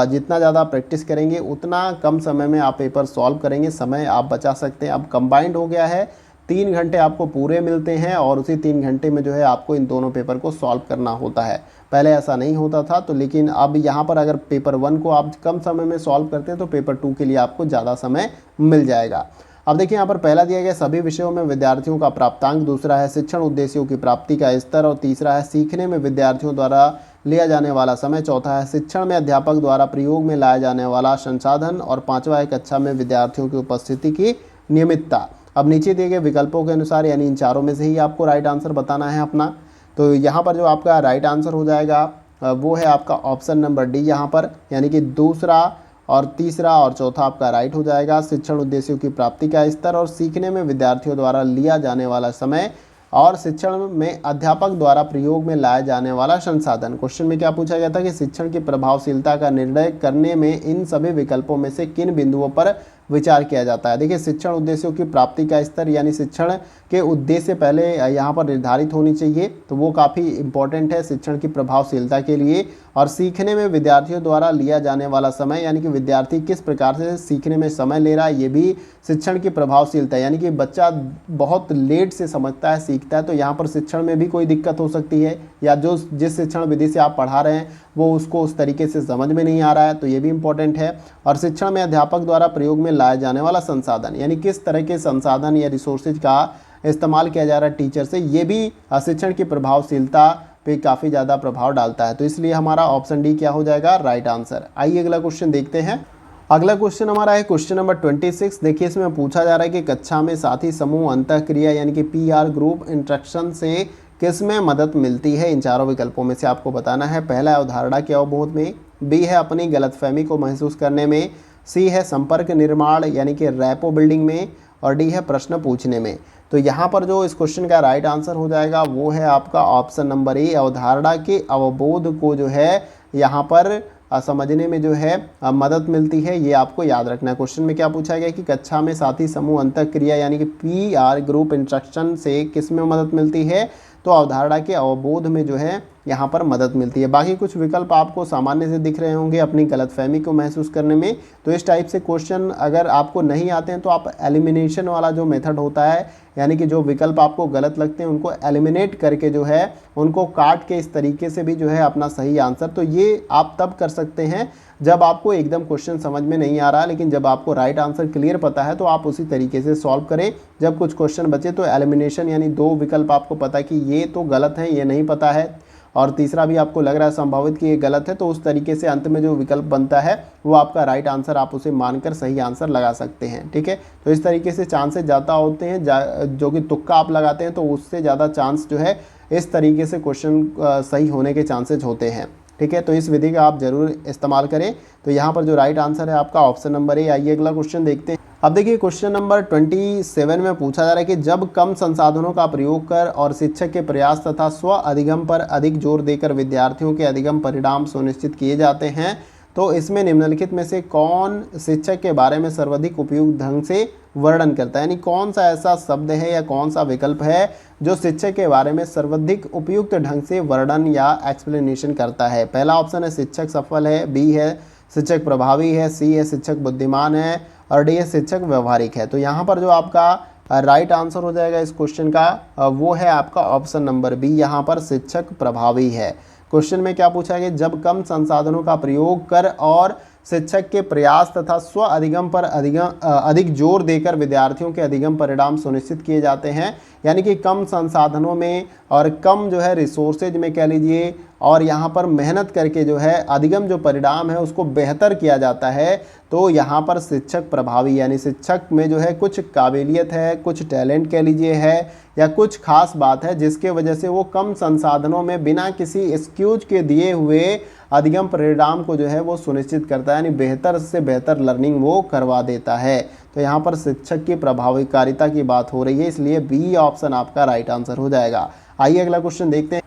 जितना ज़्यादा प्रैक्टिस करेंगे उतना कम समय में आप पेपर सॉल्व करेंगे, समय आप बचा सकते हैं। अब कंबाइंड हो गया है, 3 घंटे आपको पूरे मिलते हैं और उसी 3 घंटे में जो है आपको इन दोनों पेपर को सॉल्व करना होता है। पहले ऐसा नहीं होता था, तो लेकिन अब यहाँ पर अगर पेपर 1 को आप कम समय में सॉल्व करते हैं तो पेपर 2 के लिए आपको ज़्यादा समय मिल जाएगा। अब देखिए यहाँ पर पहला दिया गया सभी विषयों में विद्यार्थियों का प्राप्तांक, दूसरा है शिक्षण उद्देश्यों की प्राप्ति का स्तर और तीसरा है सीखने में विद्यार्थियों द्वारा लिया जाने वाला समय, चौथा है शिक्षण में अध्यापक द्वारा प्रयोग में लाया जाने वाला संसाधन और पांचवा है कक्षा में विद्यार्थियों की उपस्थिति की नियमितता। अब नीचे दिए गए विकल्पों के अनुसार यानी इन चारों में से ही आपको राइट आंसर बताना है अपना। तो यहाँ पर जो आपका राइट आंसर हो जाएगा वो है आपका ऑप्शन नंबर डी यहाँ पर, यानी कि दूसरा और तीसरा और चौथा आपका राइट हो जाएगा। शिक्षण उद्देश्यों की प्राप्ति का स्तर और सीखने में विद्यार्थियों द्वारा लिया जाने वाला समय और शिक्षण में अध्यापक द्वारा प्रयोग में लाया जाने वाला संसाधन। क्वेश्चन में क्या पूछा गया था कि शिक्षण की प्रभावशीलता का निर्णय करने में इन सभी विकल्पों में से किन बिंदुओं पर विचार किया जाता है। देखिए शिक्षण उद्देश्यों की प्राप्ति का स्तर यानी शिक्षण के उद्देश्य पहले यहाँ पर निर्धारित होनी चाहिए, तो वो काफ़ी इंपॉर्टेंट है शिक्षण की प्रभावशीलता के लिए। और सीखने में विद्यार्थियों द्वारा लिया जाने वाला समय यानी कि विद्यार्थी किस प्रकार से सीखने में समय ले रहा है, ये भी शिक्षण की प्रभावशीलता यानी कि बच्चा बहुत लेट से समझता है, सीखता है, तो यहाँ पर शिक्षण में भी कोई दिक्कत हो सकती है, या जो जिस शिक्षण विधि से आप पढ़ा रहे हैं वो उसको उस तरीके से समझ में नहीं आ रहा है, तो ये भी इंपॉर्टेंट है। और शिक्षण में अध्यापक द्वारा प्रयोग में लाया जाने वाला संसाधन यानी किस तरह के संसाधन या रिसोर्सेज का इस्तेमाल किया जा रहा है टीचर से, ये भी शिक्षण की प्रभावशीलता पे काफ़ी ज़्यादा प्रभाव डालता है। तो इसलिए हमारा ऑप्शन डी क्या हो जाएगा, राइट आंसर। आइए अगला क्वेश्चन देखते हैं। अगला क्वेश्चन हमारा है क्वेश्चन नंबर 26। देखिए इसमें पूछा जा रहा है कि कक्षा में साथी समूह अंतःक्रिया यानी कि PR ग्रुप इंस्ट्रक्शन से किस में मदद मिलती है। इन चारों विकल्पों में से आपको बताना है। पहला है अवधारणा के अवबोध में, बी है अपनी गलतफहमी को महसूस करने में, सी है संपर्क निर्माण यानी कि रैपो बिल्डिंग में, और डी है प्रश्न पूछने में। तो यहाँ पर जो इस क्वेश्चन का राइट आंसर हो जाएगा वो है आपका ऑप्शन नंबर ए, अवधारणा के अवबोध को जो है यहाँ पर समझने में जो है मदद मिलती है। ये आपको याद रखना है। क्वेश्चन में क्या पूछा गया कि कक्षा में साथी समूह अंतःक्रिया यानी कि PR ग्रुप इंस्ट्रक्शन से किस में मदद मिलती है, तो अवधारणा के अवबोध में जो है यहाँ पर मदद मिलती है। बाकी कुछ विकल्प आपको सामान्य से दिख रहे होंगे अपनी गलतफहमी को महसूस करने में। तो इस टाइप से क्वेश्चन अगर आपको नहीं आते हैं तो आप एलिमिनेशन वाला जो मेथड होता है यानी कि जो विकल्प आपको गलत लगते हैं उनको एलिमिनेट करके जो है उनको काट के इस तरीके से भी जो है अपना सही आंसर, तो ये आप तब कर सकते हैं जब आपको एकदम क्वेश्चन समझ में नहीं आ रहा है, लेकिन जब आपको राइट आंसर क्लियर पता है तो आप उसी तरीके से सॉल्व करें। जब कुछ क्वेश्चन बचे तो एलिमिनेशन यानी 2 विकल्प आपको पता है कि ये तो गलत है, ये नहीं पता है, और तीसरा भी आपको लग रहा है संभावित कि ये गलत है, तो उस तरीके से अंत में जो विकल्प बनता है वो आपका राइट आंसर, आप उसे मानकर सही आंसर लगा सकते हैं। ठीक है, तो इस तरीके से चांसेस ज़्यादा होते हैं, जो कि तुक्का आप लगाते हैं तो उससे ज़्यादा चांस जो है इस तरीके से क्वेश्चन सही होने के चांसेज होते हैं। ठीक है, तो इस विधि का आप जरूर इस्तेमाल करें। तो यहाँ पर जो राइट आंसर है आपका ऑप्शन नंबर ए। आइए अगला क्वेश्चन देखते हैं। अब देखिए क्वेश्चन नंबर 27 में पूछा जा रहा है कि जब कम संसाधनों का प्रयोग कर और शिक्षक के प्रयास तथा स्व अधिगम पर अधिक जोर देकर विद्यार्थियों के अधिगम परिणाम सुनिश्चित किए जाते हैं, तो इसमें निम्नलिखित में से कौन शिक्षक के बारे में सर्वाधिक उपयुक्त ढंग से वर्णन करता है, यानी कौन सा ऐसा शब्द है या कौन सा विकल्प है जो शिक्षक के बारे में सर्वाधिक उपयुक्त ढंग से वर्णन या एक्सप्लेनेशन करता है। पहला ऑप्शन है शिक्षक सफल है, बी है शिक्षक प्रभावी है, सी है शिक्षक बुद्धिमान है, और डी है शिक्षक व्यवहारिक है। तो यहाँ पर जो आपका राइट आंसर हो जाएगा इस क्वेश्चन का वो है आपका ऑप्शन नंबर बी, यहाँ पर शिक्षक प्रभावी है। क्वेश्चन में क्या पूछा गया, जब कम संसाधनों का प्रयोग कर और शिक्षक के प्रयास तथा स्व अधिगम पर अधिक जोर देकर विद्यार्थियों के अधिगम परिणाम सुनिश्चित किए जाते हैं, यानी कि कम संसाधनों में और कम जो है रिसोर्सेज में कह लीजिए और यहाँ पर मेहनत करके जो है अधिगम जो परिणाम है उसको बेहतर किया जाता है, तो यहाँ पर शिक्षक प्रभावी यानी शिक्षक में जो है कुछ काबिलियत है, कुछ टैलेंट कह लीजिए है, या कुछ खास बात है जिसके वजह से वो कम संसाधनों में बिना किसी एक्सक्यूज के दिए हुए अधिगम परिणाम को जो है वो सुनिश्चित करता है, यानी बेहतर से बेहतर लर्निंग वो करवा देता है। तो यहाँ पर शिक्षक की प्रभावकारिता की बात हो रही है, इसलिए बी ऑप्शन आपका राइट आंसर हो जाएगा। आइए अगला क्वेश्चन देखते हैं।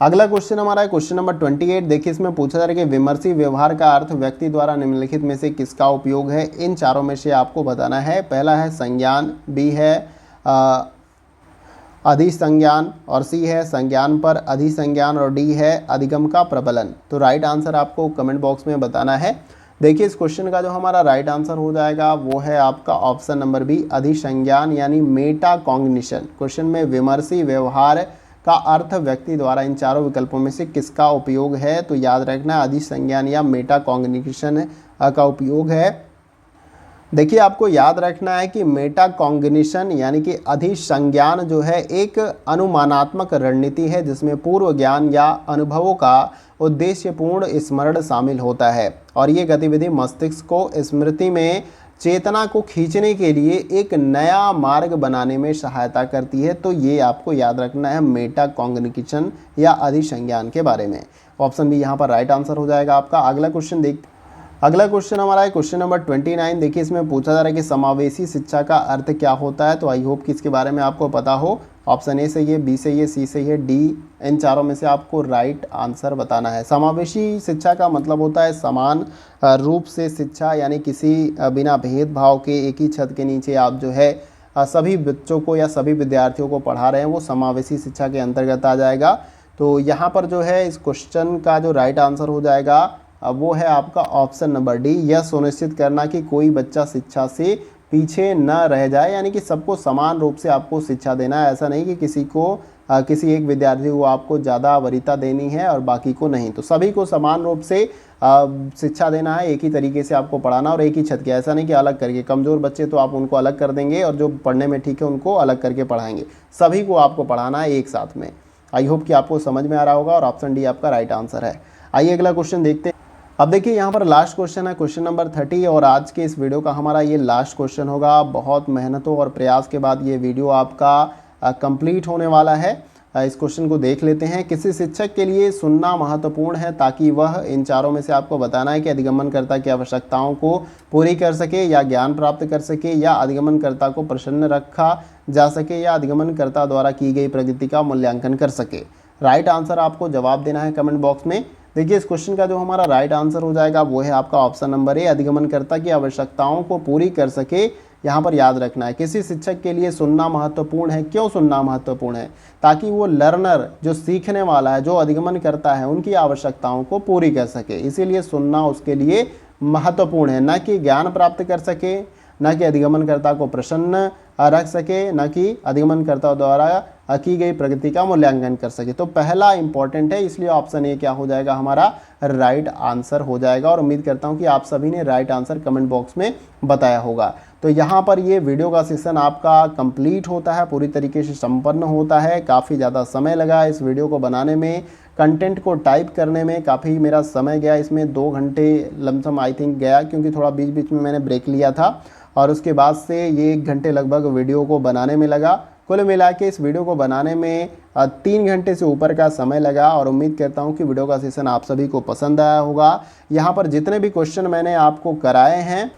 अगला क्वेश्चन हमारा है क्वेश्चन नंबर 28। देखिए इसमें पूछा जा रहा है कि विमर्शी व्यवहार का अर्थ व्यक्ति द्वारा निम्नलिखित में से किसका उपयोग है, इन चारों में से आपको बताना है। पहला है संज्ञान, बी है अधिसंज्ञान, और सी है संज्ञान पर अधिसंज्ञान, और डी है अधिगम का प्रबलन। तो राइट आंसर आपको कमेंट बॉक्स में बताना है। देखिए इस क्वेश्चन का जो हमारा राइट आंसर हो जाएगा वो है आपका ऑप्शन नंबर बी अधिसंज्ञान यानी मेटा कॉग्निशन। क्वेश्चन में विमर्शी व्यवहार का अर्थ व्यक्ति द्वारा इन चारों विकल्पों में से किसका उपयोग है, तो याद रखना अधिसंज्ञान या मेटा कॉग्निशन का उपयोग है। देखिए आपको याद रखना है कि मेटा कॉग्निशन यानी कि अधिसंज्ञान जो है एक अनुमानात्मक रणनीति है जिसमें पूर्व ज्ञान या अनुभवों का उद्देश्यपूर्ण स्मरण शामिल होता है, और ये गतिविधि मस्तिष्क को स्मृति में चेतना को खींचने के लिए एक नया मार्ग बनाने में सहायता करती है। तो ये आपको याद रखना है मेटा कॉग्निशन या अधिसंज्ञान के बारे में। ऑप्शन बी यहाँ पर राइट आंसर हो जाएगा आपका। अगला क्वेश्चन देखते हैं। अगला क्वेश्चन हमारा है क्वेश्चन नंबर 29। देखिए इसमें पूछा जा रहा है कि समावेशी शिक्षा का अर्थ क्या होता है, तो आई होप कि इसके बारे में आपको पता हो। ऑप्शन ए सही है, बी सही है, सी सही है, डी, इन चारों में से आपको राइट आंसर बताना है। समावेशी शिक्षा का मतलब होता है समान रूप से शिक्षा, यानी किसी बिना भेदभाव के एक ही छत के नीचे आप जो है सभी बच्चों को या सभी विद्यार्थियों को पढ़ा रहे हैं, वो समावेशी शिक्षा के अंतर्गत आ जाएगा। तो यहाँ पर जो है इस क्वेश्चन का जो राइट आंसर हो जाएगा वो है आपका ऑप्शन नंबर डी, यह सुनिश्चित करना कि कोई बच्चा शिक्षा से पीछे न रह जाए, यानी कि सबको समान रूप से आपको शिक्षा देना है। ऐसा नहीं कि किसी को किसी एक विद्यार्थी को आपको ज़्यादा वरीयता देनी है और बाकी को नहीं, तो सभी को समान रूप से शिक्षा देना है, एक ही तरीके से आपको पढ़ाना और एक ही छत के, ऐसा नहीं कि अलग करके कमज़ोर बच्चे तो आप उनको अलग कर देंगे और जो पढ़ने में ठीक है उनको अलग करके पढ़ाएंगे। सभी को आपको पढ़ाना है एक साथ में। आई होप कि आपको समझ में आ रहा होगा और ऑप्शन डी आपका राइट आंसर है। आइए अगला क्वेश्चन देखते हैं। अब देखिए यहाँ पर लास्ट क्वेश्चन है क्वेश्चन नंबर 30, और आज के इस वीडियो का हमारा ये लास्ट क्वेश्चन होगा। बहुत मेहनतों और प्रयास के बाद ये वीडियो आपका कंप्लीट होने वाला है। इस क्वेश्चन को देख लेते हैं। किसी शिक्षक के लिए सुनना महत्वपूर्ण है ताकि वह इन चारों में से आपको बताना है कि अधिगमनकर्ता की आवश्यकताओं को पूरी कर सके या ज्ञान प्राप्त कर सके, या अधिगमनकर्ता को प्रसन्न रखा जा सके, या अधिगमनकर्ता द्वारा की गई प्रगति का मूल्यांकन कर सके। राइट आंसर आपको जवाब देना है कमेंट बॉक्स में। देखिए इस क्वेश्चन का जो हमारा राइट आंसर हो जाएगा वो है आपका ऑप्शन नंबर ए, अधिगमनकर्ता की आवश्यकताओं को पूरी कर सके। यहाँ पर याद रखना है किसी शिक्षक के लिए सुनना महत्वपूर्ण है। क्यों सुनना महत्वपूर्ण है? ताकि वो लर्नर जो सीखने वाला है, जो अधिगमन करता है, उनकी आवश्यकताओं को पूरी कर सके, इसीलिए सुनना उसके लिए महत्वपूर्ण है। न कि ज्ञान प्राप्त कर सके, न कि अधिगमनकर्ता को प्रसन्न रख सके, न कि अधिगमनकर्ता द्वारा की गई प्रगति का मूल्यांकन कर सके। तो पहला इंपॉर्टेंट है, इसलिए ऑप्शन ए क्या हो जाएगा हमारा राइट आंसर हो जाएगा। और उम्मीद करता हूं कि आप सभी ने राइट आंसर कमेंट बॉक्स में बताया होगा। तो यहाँ पर ये वीडियो का सेशन आपका कंप्लीट होता है, पूरी तरीके से संपन्न होता है। काफ़ी ज़्यादा समय लगा इस वीडियो को बनाने में, कंटेंट को टाइप करने में काफ़ी मेरा समय गया, इसमें 2 घंटे लमसम आई थिंक गया, क्योंकि थोड़ा बीच बीच में मैंने ब्रेक लिया था, और उसके बाद से ये 1 घंटे लगभग वीडियो को बनाने में लगा। कुल मिला के इस वीडियो को बनाने में 3 घंटे से ऊपर का समय लगा, और उम्मीद करता हूं कि वीडियो का सेशन आप सभी को पसंद आया होगा। यहाँ पर जितने भी क्वेश्चन मैंने आपको कराए हैं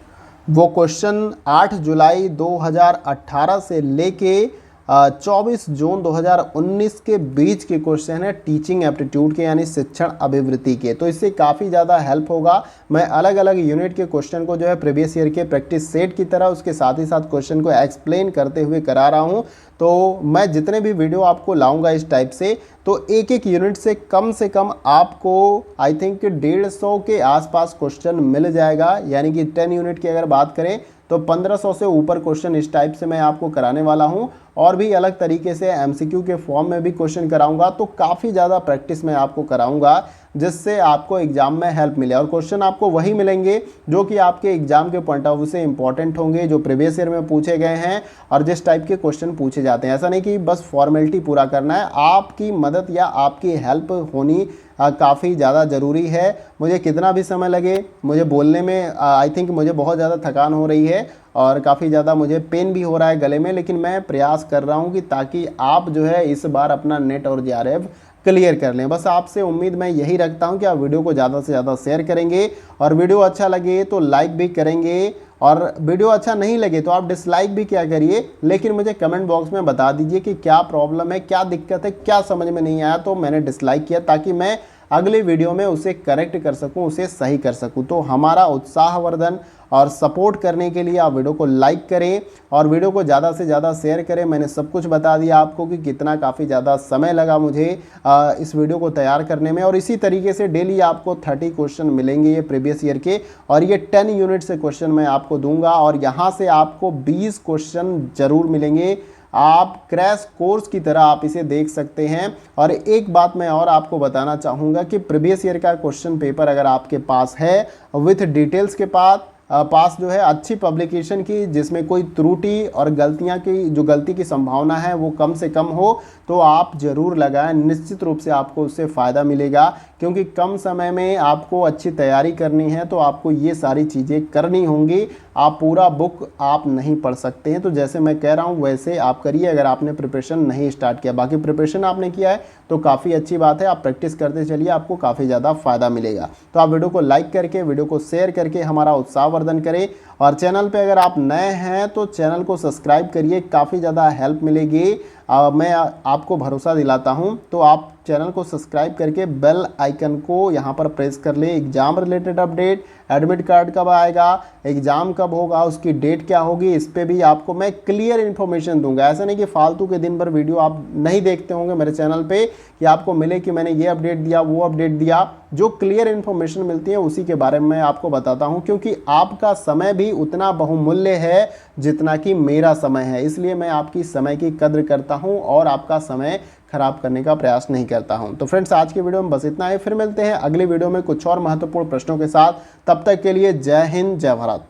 वो क्वेश्चन 8 जुलाई 2018 से लेके 24 जून 2019 के बीच के क्वेश्चन है टीचिंग एप्टीट्यूड के, यानी शिक्षण अभिवृत्ति के। तो इससे काफ़ी ज़्यादा हेल्प होगा। मैं अलग अलग यूनिट के क्वेश्चन को जो है प्रीवियस ईयर के प्रैक्टिस सेट की तरह उसके साथ ही साथ क्वेश्चन को एक्सप्लेन करते हुए करा रहा हूँ। तो मैं जितने भी वीडियो आपको लाऊंगा इस टाइप से, तो एक एक यूनिट से कम आपको आई थिंक 150 के आसपास क्वेश्चन मिल जाएगा। यानी कि 10 यूनिट की अगर बात करें तो 1500 से ऊपर क्वेश्चन इस टाइप से मैं आपको कराने वाला हूं। और भी अलग तरीके से एमसीक्यू के फॉर्म में भी क्वेश्चन कराऊंगा। तो काफ़ी ज़्यादा प्रैक्टिस मैं आपको कराऊंगा जिससे आपको एग्जाम में हेल्प मिले, और क्वेश्चन आपको वही मिलेंगे जो कि आपके एग्जाम के पॉइंट ऑफ व्यू से इंपॉर्टेंट होंगे, जो प्रीवियस ईयर में पूछे गए हैं और जिस टाइप के क्वेश्चन पूछे जाते हैं। ऐसा नहीं कि बस फॉर्मेलिटी पूरा करना है, आपकी मदद या आपकी हेल्प होनी काफ़ी ज़्यादा ज़रूरी है। मुझे कितना भी समय लगे, मुझे बोलने में आई थिंक मुझे बहुत ज़्यादा थकान हो रही है और काफ़ी ज़्यादा मुझे पेन भी हो रहा है गले में, लेकिन मैं प्रयास कर रहा हूँ कि ताकि आप जो है इस बार अपना नेट और जेआरएफ क्लियर कर लें। बस आपसे उम्मीद मैं यही रखता हूं कि आप वीडियो को ज़्यादा से ज़्यादा शेयर करेंगे, और वीडियो अच्छा लगे तो लाइक भी करेंगे, और वीडियो अच्छा नहीं लगे तो आप डिसलाइक भी क्या करिए, लेकिन मुझे कमेंट बॉक्स में बता दीजिए कि क्या प्रॉब्लम है, क्या दिक्कत है, क्या समझ में नहीं आया तो मैंने डिसलाइक किया, ताकि मैं अगले वीडियो में उसे करेक्ट कर सकूं, उसे सही कर सकूं। तो हमारा उत्साहवर्धन और सपोर्ट करने के लिए आप वीडियो को लाइक करें और वीडियो को ज़्यादा से ज़्यादा शेयर करें। मैंने सब कुछ बता दिया आपको कि कितना काफ़ी ज़्यादा समय लगा मुझे इस वीडियो को तैयार करने में, और इसी तरीके से डेली आपको 30 क्वेश्चन मिलेंगे ये प्रीवियस ईयर के, और ये 10 यूनिट से क्वेश्चन मैं आपको दूंगा, और यहाँ से आपको 20 क्वेश्चन जरूर मिलेंगे। आप क्रैश कोर्स की तरह आप इसे देख सकते हैं। और एक बात मैं और आपको बताना चाहूँगा कि प्रीवियस ईयर का क्वेश्चन पेपर अगर आपके पास है विथ डिटेल्स के पास जो है अच्छी पब्लिकेशन की, जिसमें कोई त्रुटि और गलतियां की जो गलती की संभावना है वो कम से कम हो, तो आप ज़रूर लगाएं। निश्चित रूप से आपको उससे फ़ायदा मिलेगा, क्योंकि कम समय में आपको अच्छी तैयारी करनी है तो आपको ये सारी चीज़ें करनी होंगी। आप पूरा बुक आप नहीं पढ़ सकते हैं, तो जैसे मैं कह रहा हूँ वैसे आप करिए अगर आपने प्रिपरेशन नहीं स्टार्ट किया। बाकी प्रिपरेशन आपने किया है तो काफ़ी अच्छी बात है, आप प्रैक्टिस करते चलिए, आपको काफ़ी ज़्यादा फ़ायदा मिलेगा। तो आप वीडियो को लाइक करके, वीडियो को शेयर करके हमारा उत्साहवर्धन करें, और चैनल पे अगर आप नए हैं तो चैनल को सब्सक्राइब करिए, काफ़ी ज़्यादा हेल्प मिलेगी। मैं आपको भरोसा दिलाता हूं, तो आप चैनल को सब्सक्राइब करके बेल आइकन को यहां पर प्रेस कर ले। Exam related update, admit card कब आएगा, एग्ज़ाम कब होगा, उसकी डेट क्या होगी, इस पे भी आपको मैं क्लियर इन्फॉर्मेशन दूंगा। ऐसा नहीं कि फालतू के दिन भर वीडियो आप नहीं देखते होंगे मेरे चैनल पे कि आपको मिले कि मैंने ये अपडेट दिया, वो अपडेट दिया। जो क्लियर इन्फॉर्मेशन मिलती है उसी के बारे में मैं आपको बताता हूँ, क्योंकि आपका समय भी उतना बहुमूल्य है जितना कि मेरा समय है। इसलिए मैं आपकी समय की कद्र करता हूँ और आपका समय खराब करने का प्रयास नहीं करता हूं। तो फ्रेंड्स, आज की वीडियो में बस इतना ही, फिर मिलते हैं अगली वीडियो में कुछ और महत्वपूर्ण प्रश्नों के साथ। तब तक के लिए जय हिंद, जय भारत।